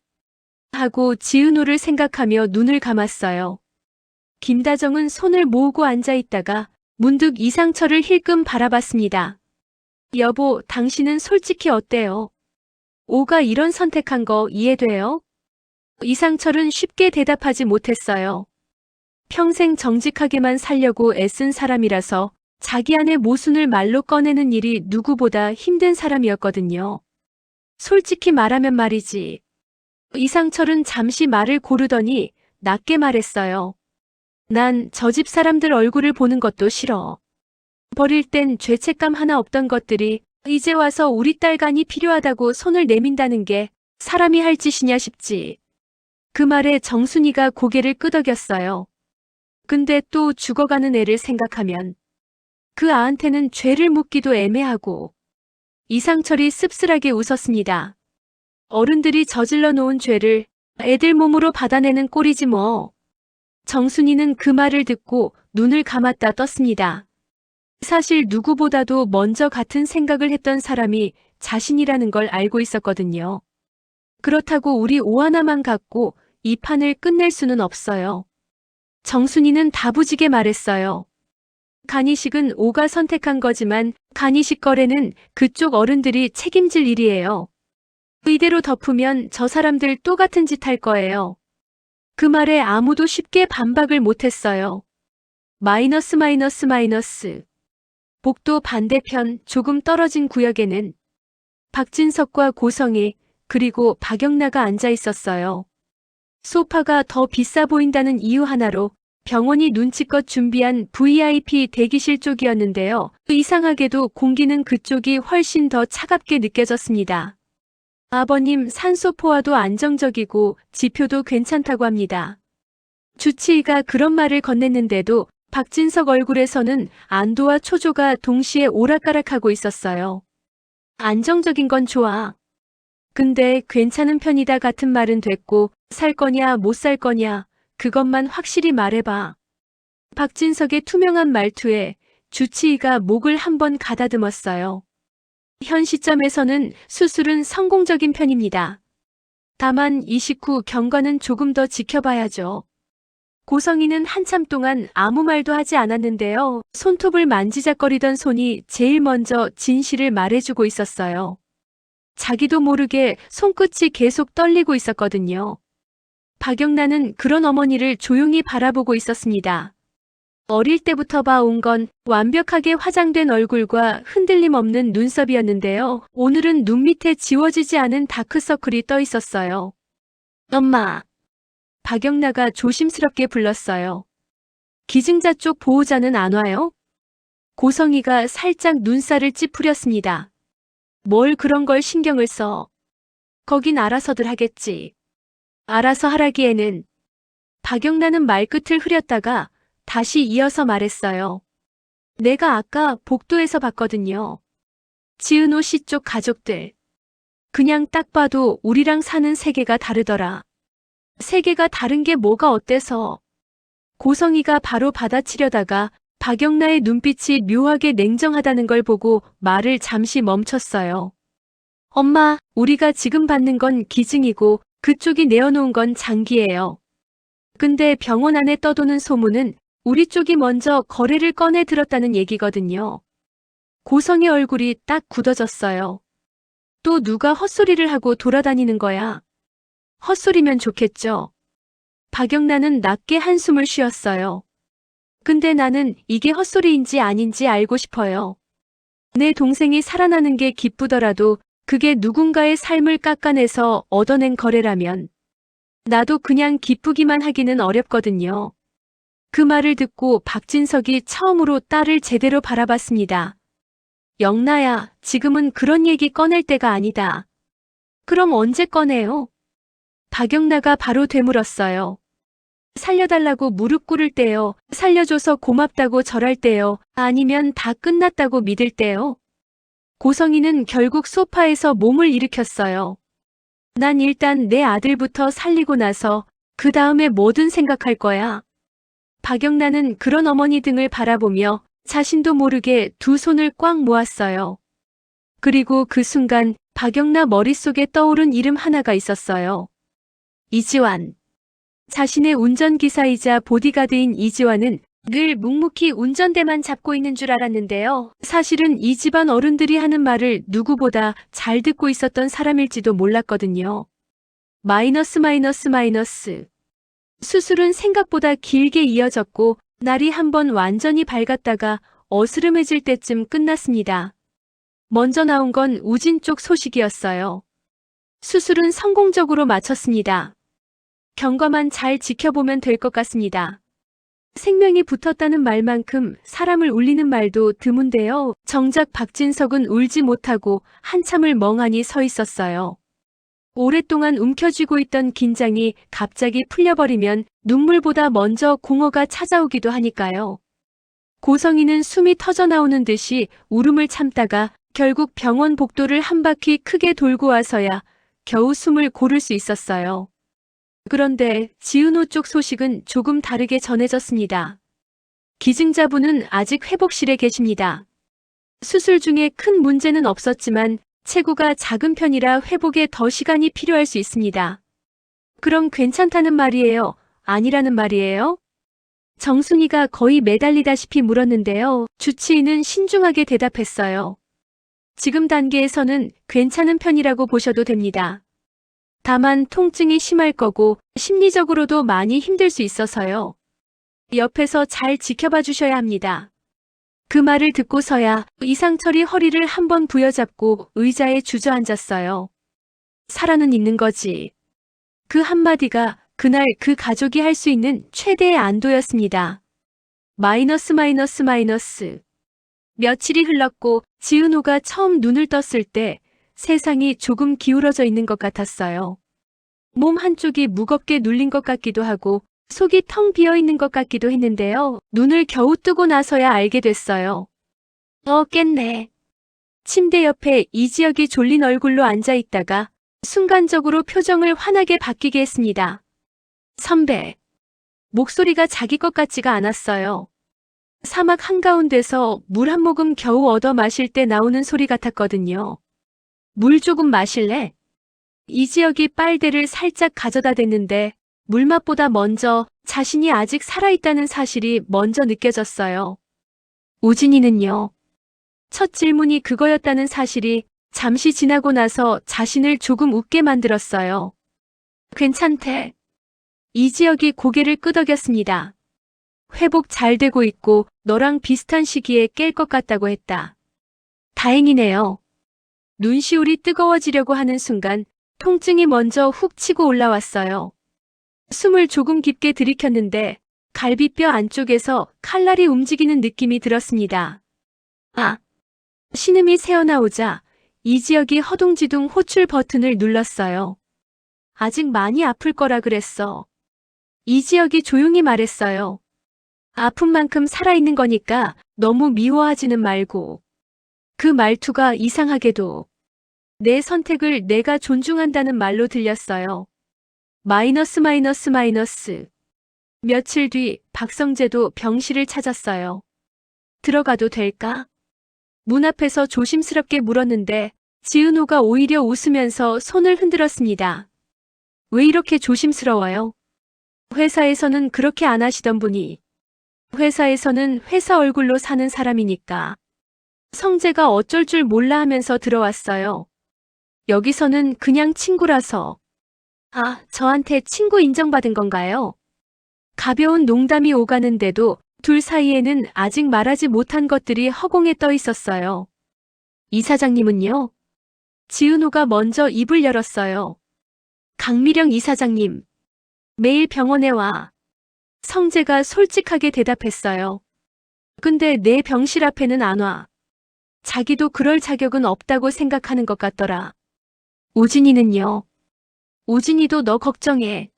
하고 지은호를 생각하며 눈을 감았어요. 김다정은 손을 모으고 앉아 있다가 문득 이상철을 힐끔 바라봤습니다. 여보, 당신은 솔직히 어때요? 오가 이런 선택한 거 이해돼요? 이상철은 쉽게 대답하지 못했어요. 평생 정직하게만 살려고 애쓴 사람이라서 자기 안의 모순을 말로 꺼내는 일이 누구보다 힘든 사람이었거든요. 솔직히 말하면 말이지. 이상철은 잠시 말을 고르더니 낮게 말했어요. 난 저 집 사람들 얼굴을 보는 것도 싫어. 버릴 땐 죄책감 하나 없던 것들이 이제 와서 우리 딸 간이 필요하다고 손을 내민다는 게 사람이 할 짓이냐 싶지. 그 말에 정순이가 고개를 끄덕였어요. 근데 또 죽어가는 애를 생각하면 그 아한테는 죄를 묻기도 애매하고. 이상철이 씁쓸하게 웃었습니다. 어른들이 저질러 놓은 죄를 애들 몸으로 받아내는 꼴이지 뭐. 정순이는 그 말을 듣고 눈을 감았다 떴습니다. 사실 누구보다도 먼저 같은 생각을 했던 사람이 자신이라는 걸 알고 있었거든요. 그렇다고 우리 오 하나만 갖고 이 판을 끝낼 수는 없어요. 정순이는 다부지게 말했어요. 간이식은 오가 선택한 거지만 간이식 거래는 그쪽 어른들이 책임질 일이에요. 이대로 덮으면 저 사람들 또 같은 짓 할 거예요. 그 말에 아무도 쉽게 반박을 못했어요. 마이너스 마이너스 마이너스. 복도 반대편 조금 떨어진 구역에는 박진석과 고성희 그리고 박영나가 앉아 있었어요. 소파가 더 비싸 보인다는 이유 하나로 병원이 눈치껏 준비한 VIP 대기실 쪽이었는데요. 이상하게도 공기는 그쪽이 훨씬 더 차갑게 느껴졌습니다. 아버님 산소포화도 안정적이고 지표도 괜찮다고 합니다. 주치의가 그런 말을 건넸는데도 박진석 얼굴에서는 안도와 초조가 동시에 오락가락하고 있었어요. 안정적인 건 좋아. 근데 괜찮은 편이다 같은 말은 됐고 살 거냐 못 살 거냐 그것만 확실히 말해봐. 박진석의 투명한 말투에 주치의가 목을 한번 가다듬었어요. 현 시점에서는 수술은 성공적인 편입니다. 다만 이식 후 경과는 조금 더 지켜봐야죠. 고성희는 한참 동안 아무 말도 하지 않았는데요. 손톱을 만지작거리던 손이 제일 먼저 진실을 말해주고 있었어요. 자기도 모르게 손끝이 계속 떨리고 있었거든요. 박영란은 그런 어머니를 조용히 바라보고 있었습니다. 어릴 때부터 봐온 건 완벽하게 화장된 얼굴과 흔들림 없는 눈썹이었는데요. 오늘은 눈 밑에 지워지지 않은 다크서클이 떠 있었어요. 엄마. 박영나가 조심스럽게 불렀어요. 기증자 쪽 보호자는 안 와요? 고성희가 살짝 눈살을 찌푸렸습니다. 뭘 그런 걸 신경을 써. 거긴 알아서들 하겠지. 알아서 하라기에는. 박영나는 말끝을 흐렸다가 다시 이어서 말했어요. 내가 아까 복도에서 봤거든요. 지은호 씨 쪽 가족들. 그냥 딱 봐도 우리랑 사는 세계가 다르더라. 세계가 다른 게 뭐가 어때서. 고성희가 바로 받아치려다가 박영나의 눈빛이 묘하게 냉정하다는 걸 보고 말을 잠시 멈췄어요. 엄마, 우리가 지금 받는 건 기증이고 그쪽이 내어놓은 건 장기예요. 근데 병원 안에 떠도는 소문은 우리 쪽이 먼저 거래를 꺼내 들었다는 얘기거든요. 고성의 얼굴이 딱 굳어졌어요. 또 누가 헛소리를 하고 돌아다니는 거야. 헛소리면 좋겠죠. 박영란은 낮게 한숨을 쉬었어요. 근데 나는 이게 헛소리인지 아닌지 알고 싶어요. 내 동생이 살아나는 게 기쁘더라도 그게 누군가의 삶을 깎아내서 얻어낸 거래라면 나도 그냥 기쁘기만 하기는 어렵거든요. 그 말을 듣고 박진석이 처음으로 딸을 제대로 바라봤습니다. 영나야, 지금은 그런 얘기 꺼낼 때가 아니다. 그럼 언제 꺼내요? 박영나가 바로 되물었어요. 살려달라고 무릎 꿇을 때요. 살려줘서 고맙다고 절할 때요. 아니면 다 끝났다고 믿을 때요. 고성희는 결국 소파에서 몸을 일으켰어요. 난 일단 내 아들부터 살리고 나서 그 다음에 뭐든 생각할 거야. 박영란은 그런 어머니 등을 바라보며 자신도 모르게 두 손을 꽉 모았어요. 그리고 그 순간 박영란 머릿속에 떠오른 이름 하나가 있었어요. 이지환. 자신의 운전기사이자 보디가드인 이지환은 늘 묵묵히 운전대만 잡고 있는 줄 알았는데요. 사실은 이 집안 어른들이 하는 말을 누구보다 잘 듣고 있었던 사람일지도 몰랐거든요. 마이너스 마이너스 마이너스. 수술은 생각보다 길게 이어졌고 날이 한번 완전히 밝았다가 어스름해질 때쯤 끝났습니다. 먼저 나온 건 우진 쪽 소식이었어요. 수술은 성공적으로 마쳤습니다. 경과만 잘 지켜보면 될 것 같습니다. 생명이 붙었다는 말만큼 사람을 울리는 말도 드문데요. 정작 박진석은 울지 못하고 한참을 멍하니 서 있었어요. 오랫동안 움켜쥐고 있던 긴장이 갑자기 풀려버리면 눈물보다 먼저 공허가 찾아오기도 하니까요. 고성희는 숨이 터져나오는 듯이 울음을 참다가 결국 병원 복도를 한 바퀴 크게 돌고 와서야 겨우 숨을 고를 수 있었어요. 그런데 지은호 쪽 소식은 조금 다르게 전해졌습니다. 기증자분은 아직 회복실에 계십니다. 수술 중에 큰 문제는 없었지만 체구가 작은 편이라 회복에 더 시간이 필요할 수 있습니다. 그럼 괜찮다는 말이에요? 아니라는 말이에요? 정순이가 거의 매달리다시피 물었는데요. 주치의는 신중하게 대답했어요. 지금 단계에서는 괜찮은 편이라고 보셔도 됩니다. 다만 통증이 심할 거고 심리적으로도 많이 힘들 수 있어서요. 옆에서 잘 지켜봐 주셔야 합니다. 그 말을 듣고서야 이상철이 허리를 한번 부여잡고 의자에 주저앉았어요. 살아는 있는 거지. 그 한마디가 그날 그 가족이 할 수 있는 최대의 안도였습니다. 마이너스. 며칠이 흘렀고 지은호가 처음 눈을 떴을 때 세상이 조금 기울어져 있는 것 같았어요. 몸 한쪽이 무겁게 눌린 것 같기도 하고 속이 텅 비어 있는 것 같기도 했는데요. 눈을 겨우 뜨고 나서야 알게 됐어요. 깼네. 침대 옆에 이지혁이 졸린 얼굴로 앉아 있다가 순간적으로 표정을 환하게 바뀌게 했습니다. 선배. 목소리가 자기 것 같지가 않았어요. 사막 한가운데서 물 한 모금 겨우 얻어 마실 때 나오는 소리 같았거든요. 물 조금 마실래? 이지혁이 빨대를 살짝 가져다 댔는데 물맛보다 먼저 자신이 아직 살아있다는 사실이 먼저 느껴졌어요. 우진이는요? 첫 질문이 그거였다는 사실이 잠시 지나고 나서 자신을 조금 웃게 만들었어요. 괜찮대. 이지혁이 고개를 끄덕였습니다. 회복 잘 되고 있고 너랑 비슷한 시기에 깰 것 같다고 했다. 다행이네요. 눈시울이 뜨거워지려고 하는 순간 통증이 먼저 훅 치고 올라왔어요. 숨을 조금 깊게 들이켰는데 갈비뼈 안쪽에서 칼날이 움직이는 느낌이 들었습니다. 아! 신음이 새어나오자 이지혁이 허둥지둥 호출 버튼을 눌렀어요. 아직 많이 아플 거라 그랬어. 이지혁이 조용히 말했어요. 아픈 만큼 살아있는 거니까 너무 미워하지는 말고. 그 말투가 이상하게도 내 선택을 내가 존중한다는 말로 들렸어요. 마이너스. 며칠 뒤 박성재도 병실을 찾았어요. 들어가도 될까? 문 앞에서 조심스럽게 물었는데 지은호가 오히려 웃으면서 손을 흔들었습니다. 왜 이렇게 조심스러워요? 회사에서는 그렇게 안 하시던 분이. 회사에서는 회사 얼굴로 사는 사람이니까. 성재가 어쩔 줄 몰라 하면서 들어왔어요. 여기서는 그냥 친구라서. 아, 저한테 친구 인정받은 건가요? 가벼운 농담이 오가는데도 둘 사이에는 아직 말하지 못한 것들이 허공에 떠 있었어요. 이사장님은요? 지은호가 먼저 입을 열었어요. 강미령 이사장님. 매일 병원에 와. 성재가 솔직하게 대답했어요. 근데 내 병실 앞에는 안 와. 자기도 그럴 자격은 없다고 생각하는 것 같더라. 우진이는요? 우진이도 너 걱정해.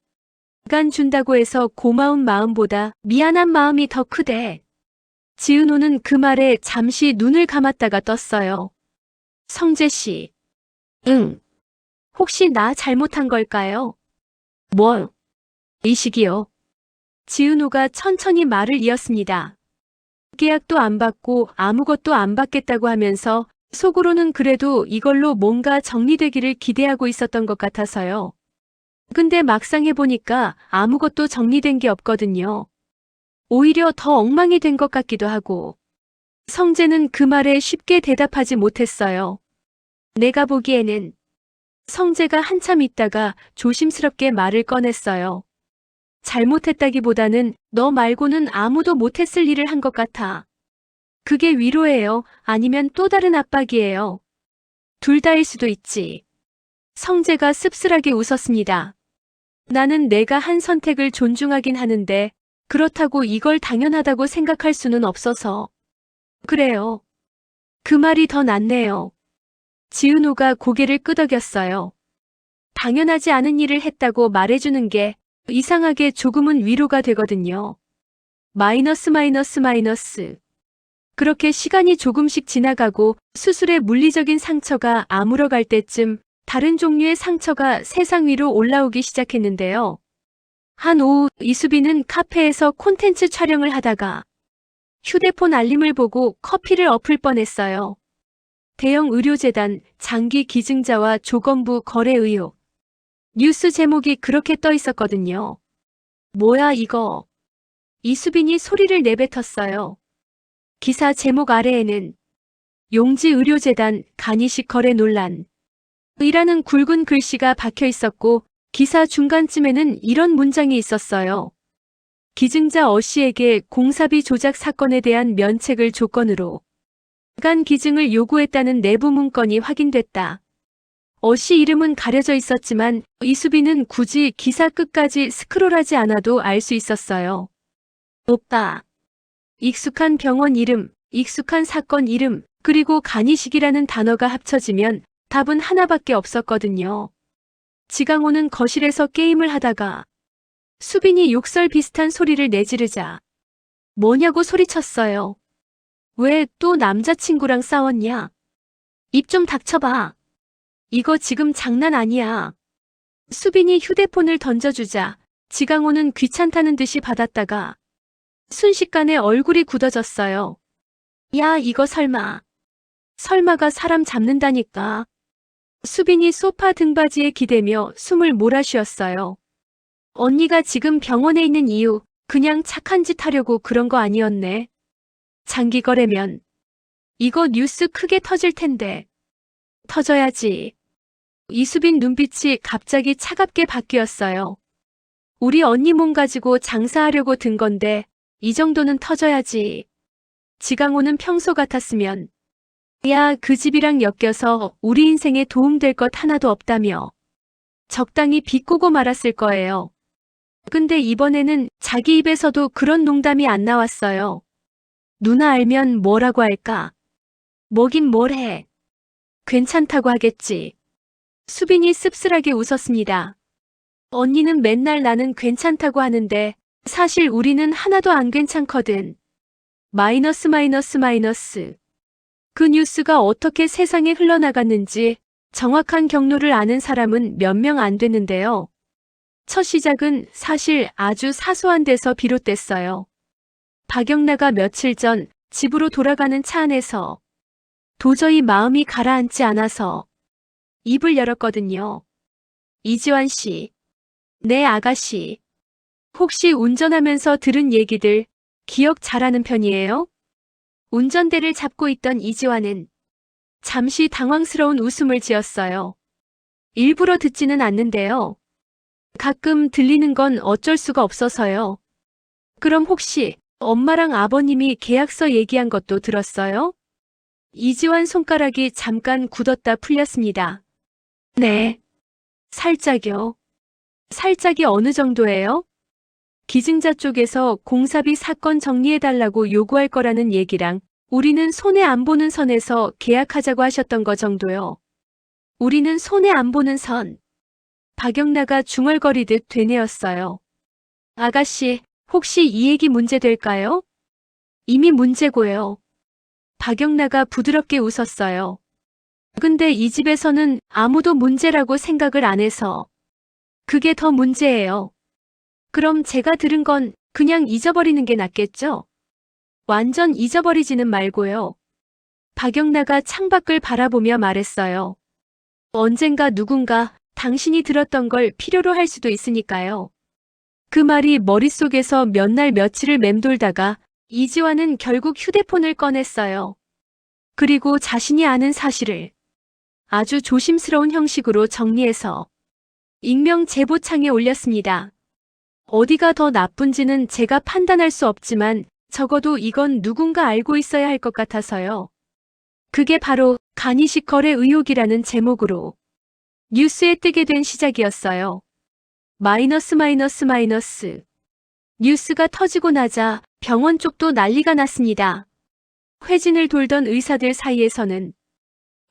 시간 준다고 해서 고마운 마음보다 미안한 마음이 더 크대. 지은호는 그 말에 잠시 눈을 감았다가 떴어요. 성재 씨. 응. 혹시 나 잘못한 걸까요? 뭘? 이 시기요. 지은호가 천천히 말을 이었습니다. 계약도 안 받고 아무것도 안 받겠다고 하면서 속으로는 그래도 이걸로 뭔가 정리되기를 기대하고 있었던 것 같아서요. 근데 막상 해보니까 아무것도 정리된 게 없거든요. 오히려 더 엉망이 된 것 같기도 하고. 성재는 그 말에 쉽게 대답하지 못했어요. 내가 보기에는. 성재가 한참 있다가 조심스럽게 말을 꺼냈어요. 잘못했다기보다는 너 말고는 아무도 못했을 일을 한 것 같아. 그게 위로예요? 아니면 또 다른 압박이에요? 둘 다일 수도 있지. 성재가 씁쓸하게 웃었습니다. 나는 내가 한 선택을 존중하긴 하는데 그렇다고 이걸 당연하다고 생각할 수는 없어서. 그래요. 그 말이 더 낫네요. 지은호가 고개를 끄덕였어요. 당연하지 않은 일을 했다고 말해주는 게 이상하게 조금은 위로가 되거든요. 마이너스. 그렇게 시간이 조금씩 지나가고 수술의 물리적인 상처가 아물어갈 때쯤 다른 종류의 상처가 세상 위로 올라오기 시작했는데요. 한 오후 이수빈은 카페에서 콘텐츠 촬영을 하다가 휴대폰 알림을 보고 커피를 엎을 뻔했어요. 대형 의료재단 장기 기증자와 조건부 거래 의혹. 뉴스 제목이 그렇게 떠 있었거든요. 뭐야 이거. 이수빈이 소리를 내뱉었어요. 기사 제목 아래에는 용지 의료재단 간이식 거래 논란 이라는 굵은 글씨가 박혀 있었고 기사 중간쯤에는 이런 문장이 있었어요. 기증자 어 씨에게 공사비 조작 사건에 대한 면책을 조건으로 간 기증을 요구했다는 내부 문건이 확인됐다. 어 씨 이름은 가려져 있었지만 이수빈은 굳이 기사 끝까지 스크롤하지 않아도 알 수 있었어요. 오빠. 익숙한 병원 이름, 익숙한 사건 이름, 그리고 간이식이라는 단어가 합쳐지면 답은 하나밖에 없었거든요. 지강호는 거실에서 게임을 하다가 수빈이 욕설 비슷한 소리를 내지르자 뭐냐고 소리쳤어요. 왜 또 남자친구랑 싸웠냐? 입 좀 닥쳐봐. 이거 지금 장난 아니야. 수빈이 휴대폰을 던져주자 지강호는 귀찮다는 듯이 받았다가 순식간에 얼굴이 굳어졌어요. 야, 이거 설마. 설마가 사람 잡는다니까. 수빈이 소파 등받이에 기대며 숨을 몰아쉬었어요. 언니가 지금 병원에 있는 이유, 그냥 착한 짓 하려고 그런 거 아니었네. 장기 거래면. 이거 뉴스 크게 터질 텐데. 터져야지. 이수빈 눈빛이 갑자기 차갑게 바뀌었어요. 우리 언니 몸 가지고 장사하려고 든 건데, 이 정도는 터져야지. 지강호는 평소 같았으면 야, 그 집이랑 엮여서 우리 인생에 도움될 것 하나도 없다며 적당히 비꼬고 말았을 거예요. 근데 이번에는 자기 입에서도 그런 농담이 안 나왔어요. 누나 알면 뭐라고 할까? 뭐긴 뭘 해. 괜찮다고 하겠지. 수빈이 씁쓸하게 웃었습니다. 언니는 맨날 나는 괜찮다고 하는데 사실 우리는 하나도 안 괜찮거든. 마이너스 마이너스 마이너스. 그 뉴스가 어떻게 세상에 흘러나갔는지 정확한 경로를 아는 사람은 몇 명 안 되는데요. 첫 시작은 사실 아주 사소한 데서 비롯됐어요. 박영나가 며칠 전 집으로 돌아가는 차 안에서 도저히 마음이 가라앉지 않아서 입을 열었거든요. 이지환 씨. 네, 아가씨. 혹시 운전하면서 들은 얘기들 기억 잘하는 편이에요? 운전대를 잡고 있던 이지환은 잠시 당황스러운 웃음을 지었어요. 일부러 듣지는 않는데요. 가끔 들리는 건 어쩔 수가 없어서요. 그럼 혹시 엄마랑 아버님이 계약서 얘기한 것도 들었어요? 이지환 손가락이 잠깐 굳었다 풀렸습니다. 네. 살짝요. 살짝이 어느 정도예요? 기증자 쪽에서 공사비 사건 정리해달라고 요구할 거라는 얘기랑 우리는 손해 안 보는 선에서 계약하자고 하셨던 거 정도요. 우리는 손해 안 보는 선. 박영나가 중얼거리듯 되뇌었어요. 아가씨, 혹시 이 얘기 문제될까요? 이미 문제고요. 박영나가 부드럽게 웃었어요. 근데 이 집에서는 아무도 문제라고 생각을 안 해서 그게 더 문제예요. 그럼 제가 들은 건 그냥 잊어버리는 게 낫겠죠? 완전 잊어버리지는 말고요. 박영나가 창밖을 바라보며 말했어요. 언젠가 누군가 당신이 들었던 걸 필요로 할 수도 있으니까요. 그 말이 머릿속에서 몇 날 며칠을 맴돌다가 이지환은 결국 휴대폰을 꺼냈어요. 그리고 자신이 아는 사실을 아주 조심스러운 형식으로 정리해서 익명 제보창에 올렸습니다. 어디가 더 나쁜지는 제가 판단할 수 없지만 적어도 이건 누군가 알고 있어야 할 것 같아서요. 그게 바로 간이식 거래 의혹이라는 제목으로 뉴스에 뜨게 된 시작이었어요. 마이너스 마이너스 마이너스. 뉴스가 터지고 나자 병원 쪽도 난리가 났습니다. 회진을 돌던 의사들 사이에서는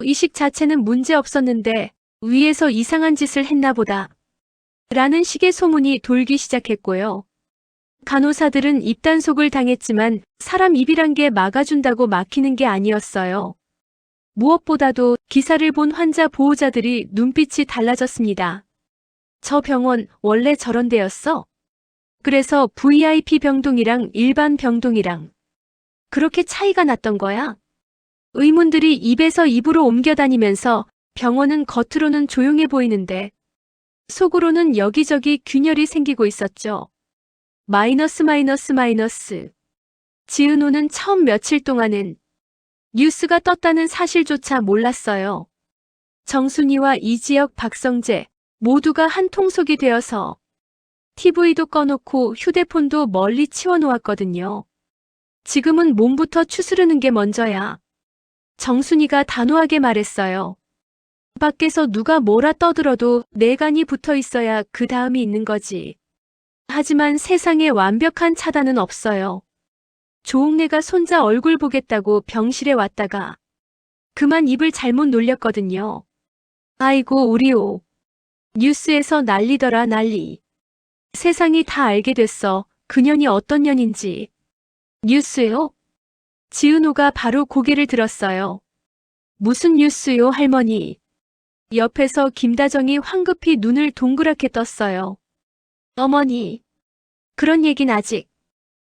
이식 자체는 문제 없었는데 위에서 이상한 짓을 했나 보다 라는 식의 소문이 돌기 시작했고요. 간호사들은 입단속을 당했지만 사람 입이란 게 막아준다고 막히는 게 아니었어요. 무엇보다도 기사를 본 환자 보호자들이 눈빛이 달라졌습니다. 저 병원 원래 저런 데였어? 그래서 VIP 병동이랑 일반 병동이랑 그렇게 차이가 났던 거야? 의문들이 입에서 입으로 옮겨 다니면서 병원은 겉으로는 조용해 보이는데 속으로는 여기저기 균열이 생기고 있었죠. 마이너스 마이너스 마이너스. 지은호는 처음 며칠 동안은 뉴스가 떴다는 사실조차 몰랐어요. 정순이와 이지혁, 박성재 모두가 한 통속이 되어서 TV도 꺼놓고 휴대폰도 멀리 치워놓았거든요. 지금은 몸부터 추스르는 게 먼저야. 정순이가 단호하게 말했어요. 밖에서 누가 뭐라 떠들어도 내 간이 붙어 있어야 그 다음이 있는 거지. 하지만 세상에 완벽한 차단은 없어요. 조옥래가 손자 얼굴 보겠다고 병실에 왔다가 그만 입을 잘못 놀렸거든요. 아이고 우리 오. 뉴스에서 난리더라 난리. 세상이 다 알게 됐어. 그년이 어떤 년인지. 뉴스요? 지은호가 바로 고개를 들었어요. 무슨 뉴스요 할머니? 옆에서 김다정이 황급히 눈을 동그랗게 떴어요. 어머니, 그런 얘긴 아직.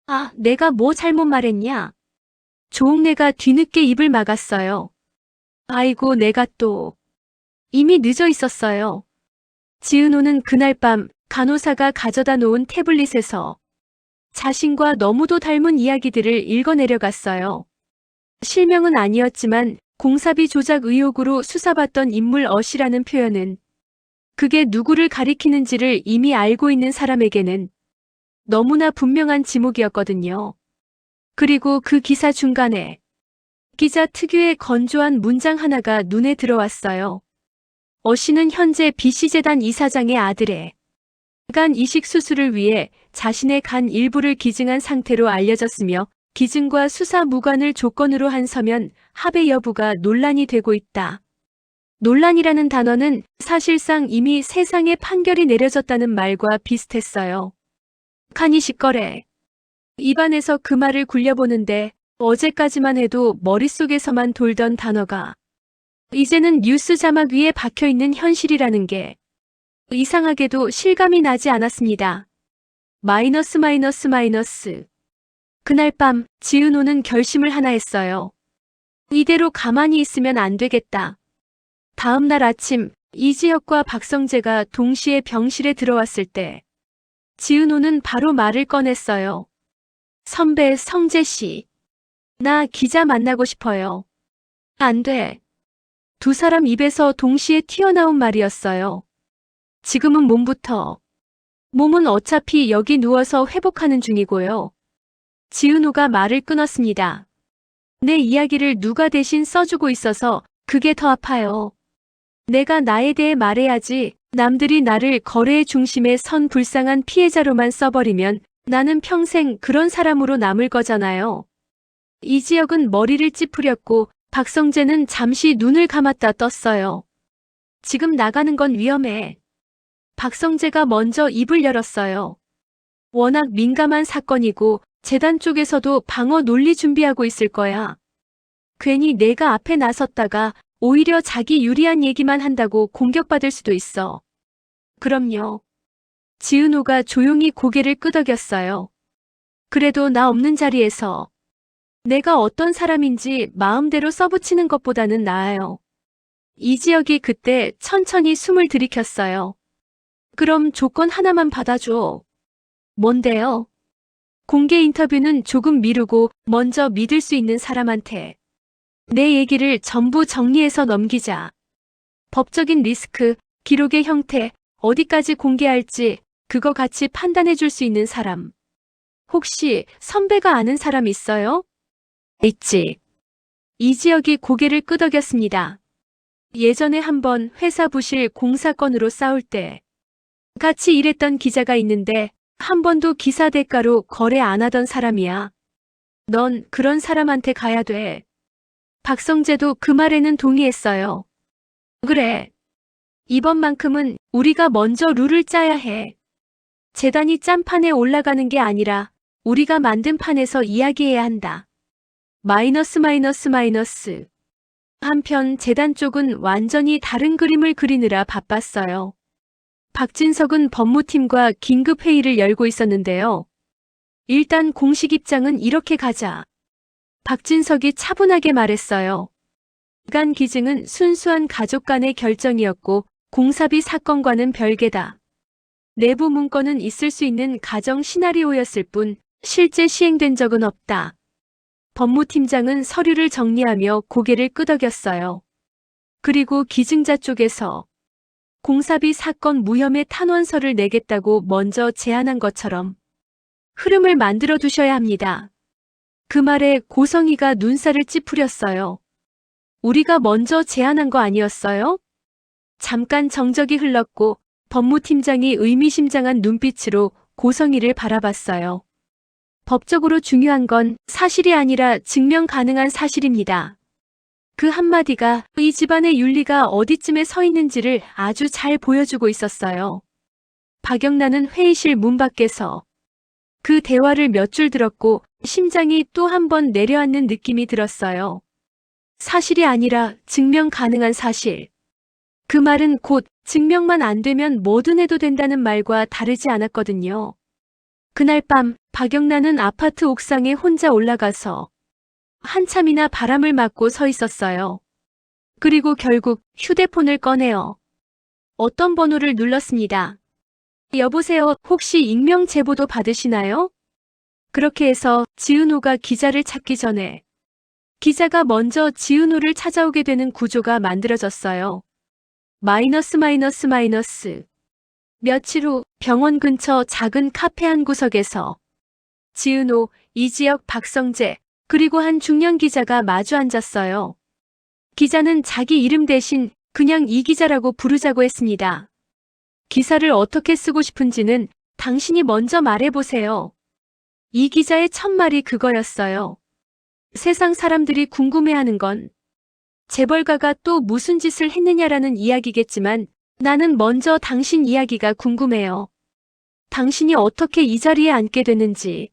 아, 내가 뭐 잘못 말했냐? 조옥래가 뒤늦게 입을 막았어요. 아이고 내가 또. 이미 늦어 있었어요. 지은호는 그날 밤 간호사가 가져다 놓은 태블릿에서 자신과 너무도 닮은 이야기들을 읽어내려갔어요. 실명은 아니었지만 공사비 조작 의혹으로 수사받던 인물 어시라는 표현은 그게 누구를 가리키는지를 이미 알고 있는 사람에게는 너무나 분명한 지목이었거든요. 그리고 그 기사 중간에 기자 특유의 건조한 문장 하나가 눈에 들어왔어요. 어시는 현재 BC재단 이사장의 아들의 간 이식 수술을 위해 자신의 간 일부를 기증한 상태로 알려졌으며 기증과 수사 무관을 조건으로 한 서면 합의 여부가 논란이 되고 있다. 논란이라는 단어는 사실상 이미 세상에 판결이 내려졌다는 말과 비슷했어요. 간 이식 거래. 입안에서 그 말을 굴려보는데 어제까지만 해도 머릿속에서만 돌던 단어가 이제는 뉴스 자막 위에 박혀있는 현실이라는 게 이상하게도 실감이 나지 않았습니다. 마이너스 마이너스 마이너스. 그날 밤 지은호는 결심을 하나 했어요. 이대로 가만히 있으면 안 되겠다. 다음 날 아침 이지혁과 박성재가 동시에 병실에 들어왔을 때 지은호는 바로 말을 꺼냈어요. 선배 성재 씨. 나 기자 만나고 싶어요. 안 돼. 두 사람 입에서 동시에 튀어나온 말이었어요. 지금은 몸부터. 몸은 어차피 여기 누워서 회복하는 중이고요. 지은호가 말을 끊었습니다. 내 이야기를 누가 대신 써주고 있어서 그게 더 아파요. 내가 나에 대해 말해야지. 남들이 나를 거래의 중심에 선 불쌍한 피해자로만 써버리면 나는 평생 그런 사람으로 남을 거잖아요. 이지혁은 머리를 찌푸렸고 박성재는 잠시 눈을 감았다 떴어요. 지금 나가는 건 위험해. 박성재가 먼저 입을 열었어요. 워낙 민감한 사건이고 재단 쪽에서도 방어 논리 준비하고 있을 거야. 괜히 내가 앞에 나섰다가 오히려 자기 유리한 얘기만 한다고 공격받을 수도 있어. 그럼요. 지은호가 조용히 고개를 끄덕였어요. 그래도 나 없는 자리에서 내가 어떤 사람인지 마음대로 써붙이는 것보다는 나아요. 이지혁이 그때 천천히 숨을 들이켰어요. 그럼 조건 하나만 받아줘. 뭔데요? 공개 인터뷰는 조금 미루고 먼저 믿을 수 있는 사람한테 내 얘기를 전부 정리해서 넘기자. 법적인 리스크, 기록의 형태, 어디까지 공개할지 그거 같이 판단해 줄 수 있는 사람. 혹시 선배가 아는 사람 있어요? 있지. 이지혁이 고개를 끄덕였습니다. 예전에 한번 회사 부실 공사건으로 싸울 때 같이 일했던 기자가 있는데 한 번도 기사 대가로 거래 안 하던 사람이야. 넌 그런 사람한테 가야 돼. 박성재도 그 말에는 동의했어요. 그래. 이번만큼은 우리가 먼저 룰을 짜야 해. 재단이 짠 판에 올라가는 게 아니라 우리가 만든 판에서 이야기해야 한다. 마이너스 마이너스 마이너스. 한편 재단 쪽은 완전히 다른 그림을 그리느라 바빴어요. 박진석은 법무팀과 긴급회의를 열고 있었는데요. 일단 공식 입장은 이렇게 가자. 박진석이 차분하게 말했어요. 간 기증은 순수한 가족 간의 결정이었고 공사비 사건과는 별개다. 내부 문건은 있을 수 있는 가정 시나리오였을 뿐 실제 시행된 적은 없다. 법무팀장은 서류를 정리하며 고개를 끄덕였어요. 그리고 기증자 쪽에서 공사비 사건 무혐의 탄원서를 내겠다고 먼저 제안한 것처럼 흐름을 만들어 두셔야 합니다. 그 말에 고성희가 눈살을 찌푸렸어요. 우리가 먼저 제안한 거 아니었어요? 잠깐 정적이 흘렀고 법무팀장이 의미심장한 눈빛으로 고성희를 바라봤어요. 법적으로 중요한 건 사실이 아니라 증명 가능한 사실입니다. 그 한마디가 이 집안의 윤리가 어디쯤에 서 있는지를 아주 잘 보여주고 있었어요. 박영란은 회의실 문 밖에서 그 대화를 몇 줄 들었고 심장이 또 한 번 내려앉는 느낌이 들었어요. 사실이 아니라 증명 가능한 사실. 그 말은 곧 증명만 안 되면 뭐든 해도 된다는 말과 다르지 않았거든요. 그날 밤 박영란은 아파트 옥상에 혼자 올라가서 한참이나 바람을 맞고 서 있었어요. 그리고 결국 휴대폰을 꺼내어 어떤 번호를 눌렀습니다. 여보세요, 혹시 익명 제보도 받으시나요? 그렇게 해서 지은호가 기자를 찾기 전에 기자가 먼저 지은호를 찾아오게 되는 구조가 만들어졌어요. 마이너스. 며칠 후 병원 근처 작은 카페 한 구석에서 지은호, 이지혁, 박성재, 그리고 한 중년 기자가 마주 앉았어요. 기자는 자기 이름 대신 그냥 이 기자라고 부르자고 했습니다. 기사를 어떻게 쓰고 싶은지는 당신이 먼저 말해보세요. 이 기자의 첫 말이 그거였어요. 세상 사람들이 궁금해하는 건 재벌가가 또 무슨 짓을 했느냐라는 이야기겠지만 나는 먼저 당신 이야기가 궁금해요. 당신이 어떻게 이 자리에 앉게 됐는지.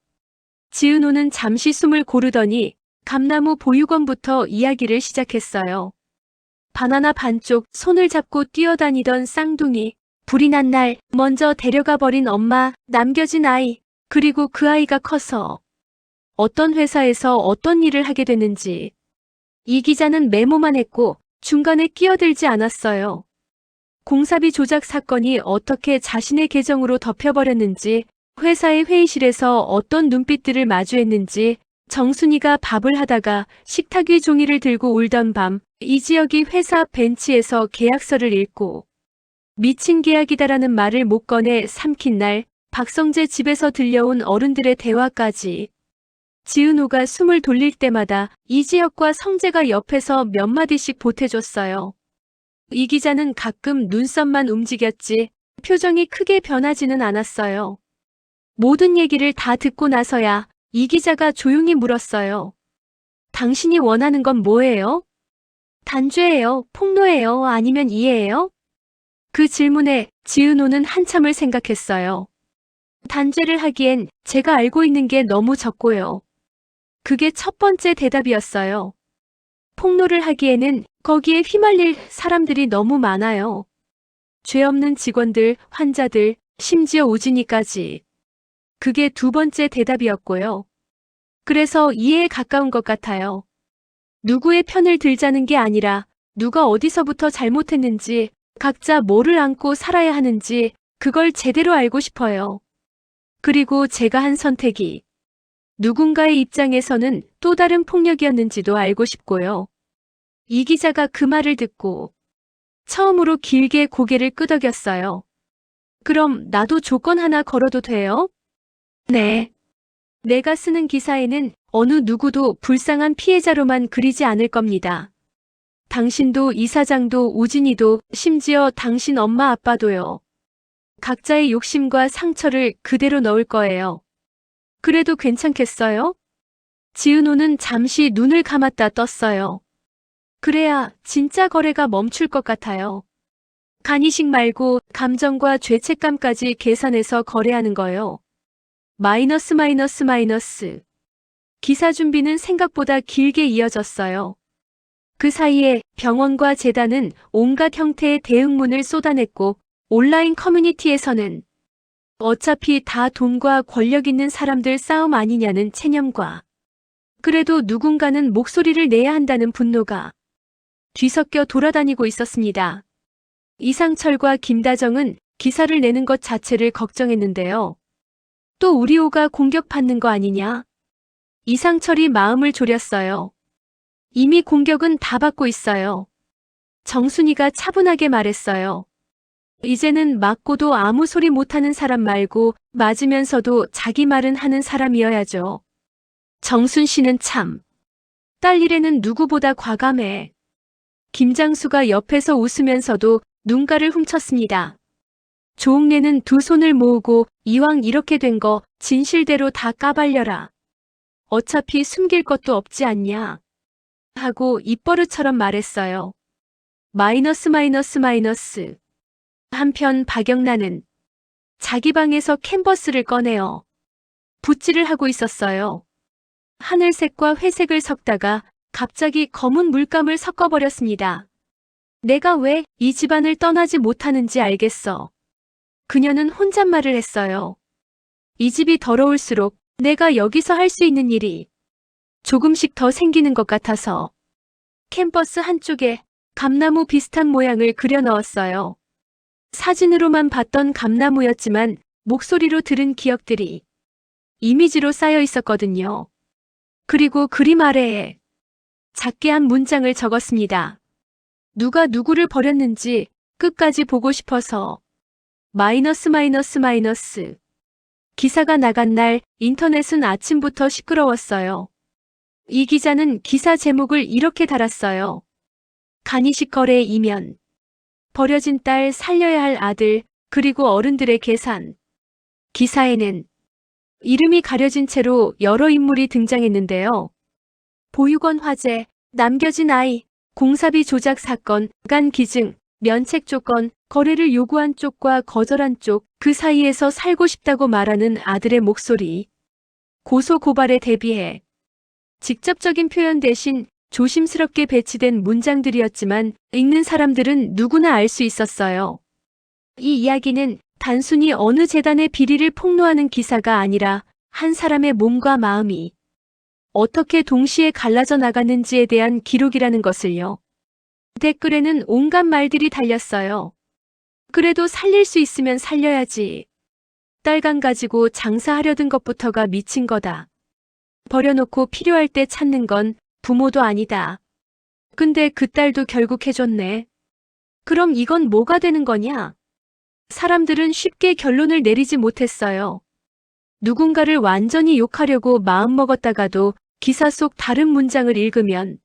지은호는 잠시 숨을 고르더니 감나무 보육원부터 이야기를 시작했어요. 바나나 반쪽 손을 잡고 뛰어다니던 쌍둥이, 불이 난 날 먼저 데려가 버린 엄마, 남겨진 아이, 그리고 그 아이가 커서 어떤 회사에서 어떤 일을 하게 됐는지. 이 기자는 메모만 했고 중간에 끼어들지 않았어요. 공사비 조작 사건이 어떻게 자신의 계정으로 덮여버렸는지, 회사의 회의실에서 어떤 눈빛들을 마주했는지, 정순이가 밥을 하다가 식탁 위 종이를 들고 울던 밤, 이지혁이 회사 벤치에서 계약서를 읽고 미친 계약이다라는 말을 못 꺼내 삼킨 날, 박성재 집에서 들려온 어른들의 대화까지. 지은호가 숨을 돌릴 때마다 이지혁과 성재가 옆에서 몇 마디씩 보태줬어요. 이 기자는 가끔 눈썹만 움직였지 표정이 크게 변하지는 않았어요. 모든 얘기를 다 듣고 나서야 이 기자가 조용히 물었어요. 당신이 원하는 건 뭐예요? 단죄예요? 폭로예요? 아니면 이해예요? 그 질문에 지은호는 한참을 생각했어요. 단죄를 하기엔 제가 알고 있는 게 너무 적고요. 그게 첫 번째 대답이었어요. 폭로를 하기에는 거기에 휘말릴 사람들이 너무 많아요. 죄 없는 직원들, 환자들, 심지어 우진이까지. 그게 두 번째 대답이었고요. 그래서 이해에 가까운 것 같아요. 누구의 편을 들자는 게 아니라 누가 어디서부터 잘못했는지, 각자 뭐를 안고 살아야 하는지 그걸 제대로 알고 싶어요. 그리고 제가 한 선택이 누군가의 입장에서는 또 다른 폭력이었는지도 알고 싶고요. 이 기자가 그 말을 듣고 처음으로 길게 고개를 끄덕였어요. 그럼 나도 조건 하나 걸어도 돼요? 네. 내가 쓰는 기사에는 어느 누구도 불쌍한 피해자로만 그리지 않을 겁니다. 당신도 이사장도 우진이도 심지어 당신 엄마 아빠도요. 각자의 욕심과 상처를 그대로 넣을 거예요. 그래도 괜찮겠어요? 지은호는 잠시 눈을 감았다 떴어요. 그래야 진짜 거래가 멈출 것 같아요. 간이식 말고 감정과 죄책감까지 계산해서 거래하는 거요. 마이너스. 기사 준비는 생각보다 길게 이어졌어요. 그 사이에 병원과 재단은 온갖 형태의 대응문을 쏟아냈고 온라인 커뮤니티에서는 어차피 다 돈과 권력 있는 사람들 싸움 아니냐는 체념과 그래도 누군가는 목소리를 내야 한다는 분노가 뒤섞여 돌아다니고 있었습니다. 이상철과 김다정은 기사를 내는 것 자체를 걱정했는데요. 또 우리 호가 공격받는 거 아니냐? 이상철이 마음을 졸였어요. 이미 공격은 다 받고 있어요. 정순이가 차분하게 말했어요. 이제는 맞고도 아무 소리 못하는 사람 말고 맞으면서도 자기 말은 하는 사람이어야죠. 정순 씨는 참. 딸 일에는 누구보다 과감해. 김장수가 옆에서 웃으면서도 눈가를 훔쳤습니다. 조옥래는 두 손을 모으고 이왕 이렇게 된 거 진실대로 다 까발려라. 어차피 숨길 것도 없지 않냐. 하고 입버릇처럼 말했어요. 마이너스. 한편 박영란은 자기 방에서 캔버스를 꺼내어 붓질을 하고 있었어요. 하늘색과 회색을 섞다가 갑자기 검은 물감을 섞어버렸습니다. 내가 왜 이 집안을 떠나지 못하는지 알겠어. 그녀는 혼잣말을 했어요. 이 집이 더러울수록 내가 여기서 할 수 있는 일이 조금씩 더 생기는 것 같아서 캔버스 한쪽에 감나무 비슷한 모양을 그려 넣었어요. 사진으로만 봤던 감나무였지만 목소리로 들은 기억들이 이미지로 쌓여 있었거든요. 그리고 그림 아래에 작게 한 문장을 적었습니다. 누가 누구를 버렸는지 끝까지 보고 싶어서 마이너스. 기사가 나간 날 인터넷은 아침부터 시끄러웠어요. 이 기자는 기사 제목을 이렇게 달았어요. 간이식 거래 이면. 버려진 딸 살려야 할 아들 그리고 어른들의 계산. 기사에는 이름이 가려진 채로 여러 인물이 등장했는데요. 보육원 화재, 남겨진 아이, 공사비 조작 사건, 간 기증, 면책 조건, 거래를 요구한 쪽과 거절한 쪽, 그 사이에서 살고 싶다고 말하는 아들의 목소리. 고소 고발에 대비해 직접적인 표현 대신 조심스럽게 배치된 문장들이었지만 읽는 사람들은 누구나 알 수 있었어요. 이 이야기는 단순히 어느 재단의 비리를 폭로하는 기사가 아니라 한 사람의 몸과 마음이 어떻게 동시에 갈라져 나갔는지에 대한 기록이라는 것을요. 댓글에는 온갖 말들이 달렸어요. 그래도 살릴 수 있으면 살려야지. 딸간 가지고 장사하려던 것부터가 미친 거다. 버려놓고 필요할 때 찾는 건 부모도 아니다. 근데 그 딸도 결국 해줬네. 그럼 이건 뭐가 되는 거냐? 사람들은 쉽게 결론을 내리지 못했어요. 누군가를 완전히 욕하려고 마음먹었다가도 기사 속 다른 문장을 읽으면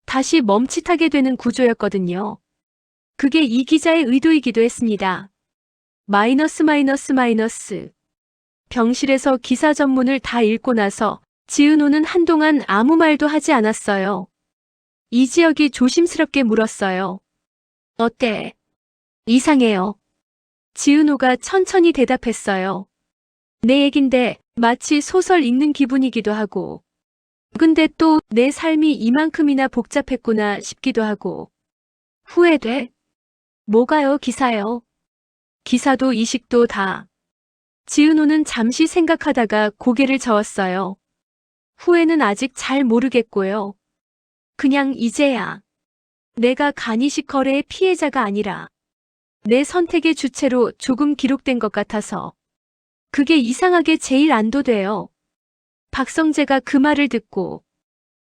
다시 멈칫하게 되는 구조였거든요. 그게 이 기자의 의도이기도 했습니다. 마이너스. 병실에서 기사 전문을 다 읽고 나서 지은호는 한동안 아무 말도 하지 않았어요. 이지혁이 조심스럽게 물었어요. 어때? 이상해요. 지은호가 천천히 대답했어요. 내 얘긴데 마치 소설 읽는 기분이기도 하고. 근데 또 내 삶이 이만큼이나 복잡했구나 싶기도 하고. 후회돼? 뭐가요, 기사요? 기사도 이식도 다. 지은호는 잠시 생각하다가 고개를 저었어요. 후회는 아직 잘 모르겠고요. 그냥 이제야 내가 간이식 거래의 피해자가 아니라 내 선택의 주체로 조금 기록된 것 같아서 그게 이상하게 제일 안도돼요. 박성재가 그 말을 듣고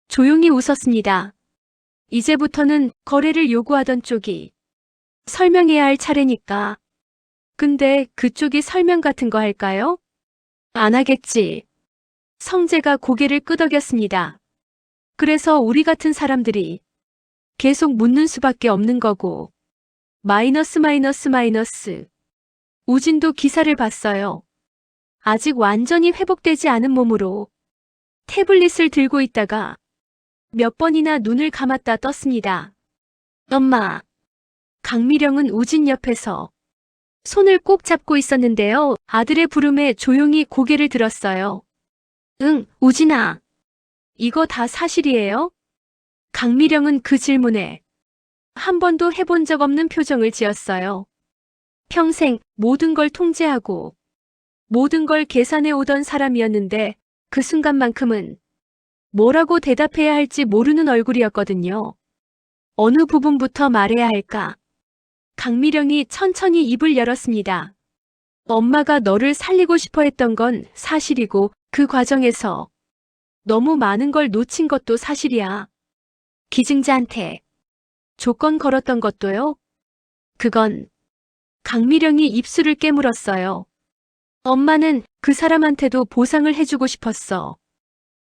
조용히 웃었습니다. 이제부터는 거래를 요구하던 쪽이 설명해야 할 차례니까. 근데 그쪽이 설명 같은 거 할까요? 안 하겠지. 성재가 고개를 끄덕였습니다. 그래서 우리 같은 사람들이 계속 묻는 수밖에 없는 거고. 마이너스. 우진도 기사를 봤어요. 아직 완전히 회복되지 않은 몸으로 태블릿을 들고 있다가 몇 번이나 눈을 감았다 떴습니다. 엄마. 강미령은 우진 옆에서 손을 꼭 잡고 있었는데요. 아들의 부름에 조용히 고개를 들었어요. 응, 우진아. 이거 다 사실이에요? 강미령은 그 질문에 한 번도 해본 적 없는 표정을 지었어요. 평생 모든 걸 통제하고 모든 걸 계산해 오던 사람이었는데 그 순간만큼은 뭐라고 대답해야 할지 모르는 얼굴이었거든요. 어느 부분부터 말해야 할까? 강미령이 천천히 입을 열었습니다. 엄마가 너를 살리고 싶어 했던 건 사실이고 그 과정에서 너무 많은 걸 놓친 것도 사실이야. 기증자한테 조건 걸었던 것도요? 그건 강미령이 입술을 깨물었어요. 엄마는 그 사람한테도 보상을 해주고 싶었어.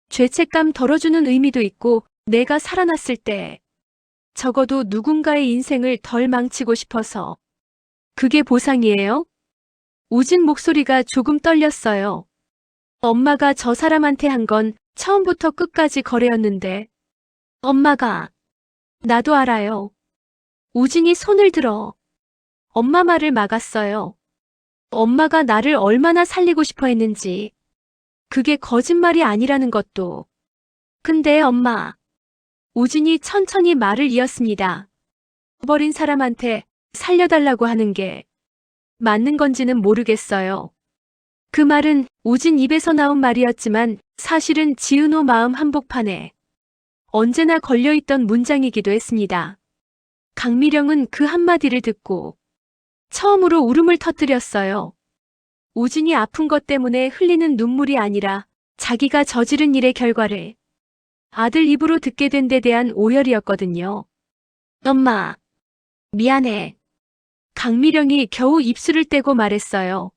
죄책감 덜어주는 의미도 있고 내가 살아났을 때 적어도 누군가의 인생을 덜 망치고 싶어서. 그게 보상이에요? 우진 목소리가 조금 떨렸어요. 엄마가 저 사람한테 한 건 처음부터 끝까지 거래였는데. 엄마가. 나도 알아요. 우진이 손을 들어 엄마 말을 막았어요. 엄마가 나를 얼마나 살리고 싶어 했는지. 그게 거짓말이 아니라는 것도. 근데 엄마. 우진이 천천히 말을 이었습니다. 버린 사람한테 살려달라고 하는 게 맞는 건지는 모르겠어요. 그 말은 우진 입에서 나온 말이었지만 사실은 지은호 마음 한복판에 언제나 걸려있던 문장이기도 했습니다. 강미령은 그 한마디를 듣고 처음으로 울음을 터뜨렸어요. 우진이 아픈 것 때문에 흘리는 눈물이 아니라 자기가 저지른 일의 결과를 아들 입으로 듣게 된 데 대한 오열이었거든요. 엄마, 미안해. 강미령이 겨우 입술을 떼고 말했어요.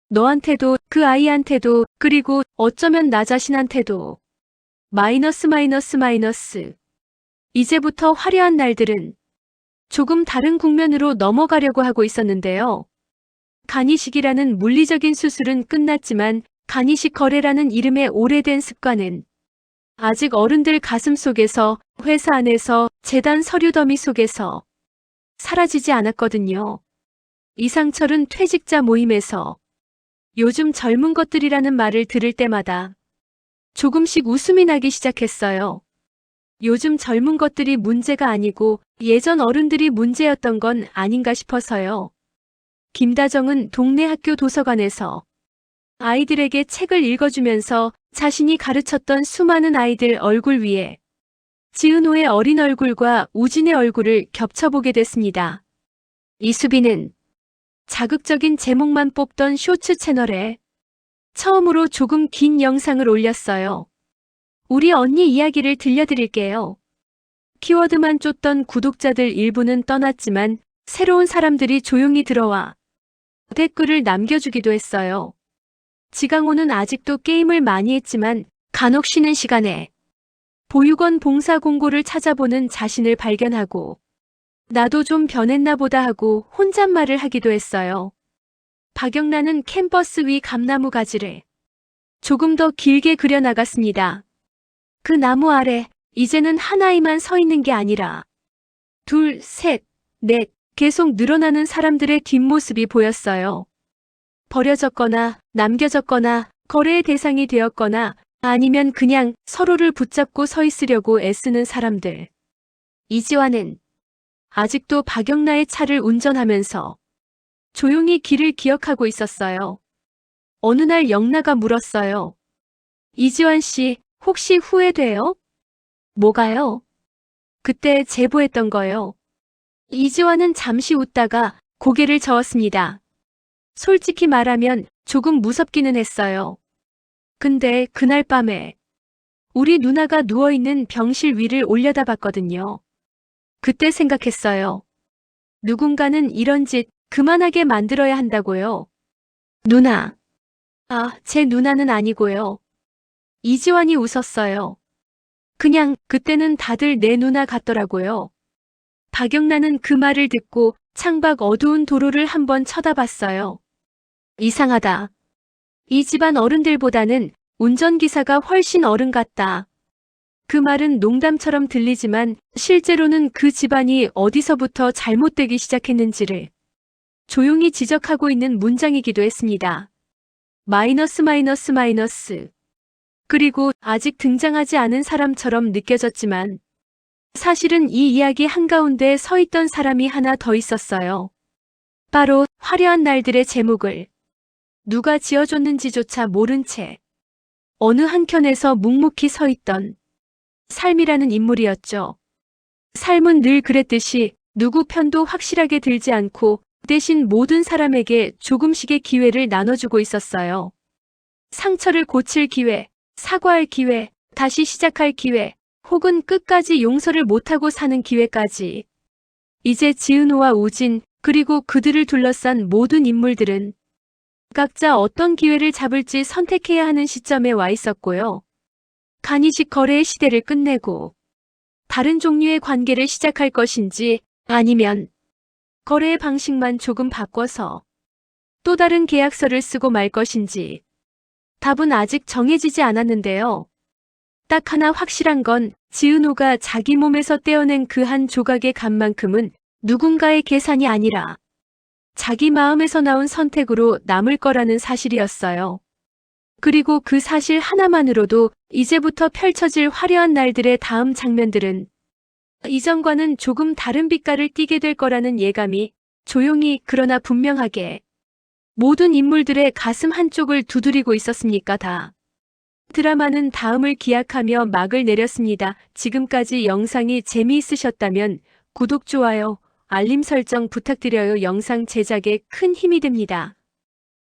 너한테도 그 아이한테도 그리고 어쩌면 나 자신한테도 마이너스. 이제부터 화려한 날들은 조금 다른 국면으로 넘어가려고 하고 있었는데요. 간이식이라는 물리적인 수술은 끝났지만 간이식 거래라는 이름의 오래된 습관은 아직 어른들 가슴 속에서, 회사 안에서, 재단 서류 더미 속에서 사라지지 않았거든요. 이상철은 퇴직자 모임에서 요즘 젊은 것들이라는 말을 들을 때마다 조금씩 웃음이 나기 시작했어요. 요즘 젊은 것들이 문제가 아니고 예전 어른들이 문제였던 건 아닌가 싶어서요. 김다정은 동네 학교 도서관에서 아이들에게 책을 읽어주면서 자신이 가르쳤던 수많은 아이들 얼굴 위에 지은호의 어린 얼굴과 우진의 얼굴을 겹쳐보게 됐습니다. 이수빈은 자극적인 제목만 뽑던 쇼츠 채널에 처음으로 조금 긴 영상을 올렸어요. 우리 언니 이야기를 들려드릴게요. 키워드만 쫓던 구독자들 일부는 떠났지만 새로운 사람들이 조용히 들어와 댓글을 남겨주기도 했어요. 지강호는 아직도 게임을 많이 했지만 간혹 쉬는 시간에 보육원 봉사 공고를 찾아보는 자신을 발견하고 나도 좀 변했나 보다 하고 혼잣말을 하기도 했어요. 박영란은 캠퍼스 위 감나무 가지를 조금 더 길게 그려나갔습니다. 그 나무 아래 이제는 한 아이만 서 있는 게 아니라 둘, 셋, 넷 계속 늘어나는 사람들의 뒷모습이 보였어요. 버려졌거나 남겨졌거나 거래의 대상이 되었거나 아니면 그냥 서로를 붙잡고 서 있으려고 애쓰는 사람들. 이지환은 아직도 박영라의 차를 운전하면서 조용히 길을 기억하고 있었어요. 어느 날 영라가 물었어요. 이지환 씨, 혹시 후회돼요? 뭐가요? 그때 제보했던 거요. 이지환은 잠시 웃다가 고개를 저었습니다. 솔직히 말하면 조금 무섭기는 했어요. 근데 그날 밤에 우리 누나가 누워있는 병실 위를 올려다봤거든요. 그때 생각했어요. 누군가는 이런 짓 그만하게 만들어야 한다고요. 누나. 아, 제 누나는 아니고요. 이지환이 웃었어요. 그냥 그때는 다들 내 누나 같더라고요. 박영란은 그 말을 듣고 창밖 어두운 도로를 한번 쳐다봤어요. 이상하다. 이 집안 어른들보다는 운전기사가 훨씬 어른 같다. 그 말은 농담처럼 들리지만 실제로는 그 집안이 어디서부터 잘못되기 시작했는지를 조용히 지적하고 있는 문장이기도 했습니다. 마이너스. 그리고 아직 등장하지 않은 사람처럼 느껴졌지만 사실은 이 이야기 한가운데 서 있던 사람이 하나 더 있었어요. 바로 화려한 날들의 제목을 누가 지어줬는지조차 모른 채 어느 한켠에서 묵묵히 서 있던 삶이라는 인물이었죠. 삶은 늘 그랬듯이 누구 편도 확실하게 들지 않고 대신 모든 사람에게 조금씩의 기회를 나눠주고 있었어요. 상처를 고칠 기회, 사과할 기회, 다시 시작할 기회, 혹은 끝까지 용서를 못하고 사는 기회까지. 이제 지은호와 우진, 그리고 그들을 둘러싼 모든 인물들은 각자 어떤 기회를 잡을지 선택해야 하는 시점에 와 있었고요. 간이식 거래의 시대를 끝내고 다른 종류의 관계를 시작할 것인지 아니면 거래의 방식만 조금 바꿔서 또 다른 계약서를 쓰고 말 것인지 답은 아직 정해지지 않았는데요. 딱 하나 확실한 건 지은호가 자기 몸에서 떼어낸 그 한 조각의 값만큼은 누군가의 계산이 아니라 자기 마음에서 나온 선택으로 남을 거라는 사실이었어요. 그리고 그 사실 하나만으로도 이제부터 펼쳐질 화려한 날들의 다음 장면들은 이전과는 조금 다른 빛깔을 띠게 될 거라는 예감이 조용히 그러나 분명하게 모든 인물들의 가슴 한쪽을 두드리고 있었으니까 다. 드라마는 다음을 기약하며 막을 내렸습니다. 지금까지 영상이 재미있으셨다면 구독, 좋아요, 알림 설정 부탁드려요. 영상 제작에 큰 힘이 됩니다.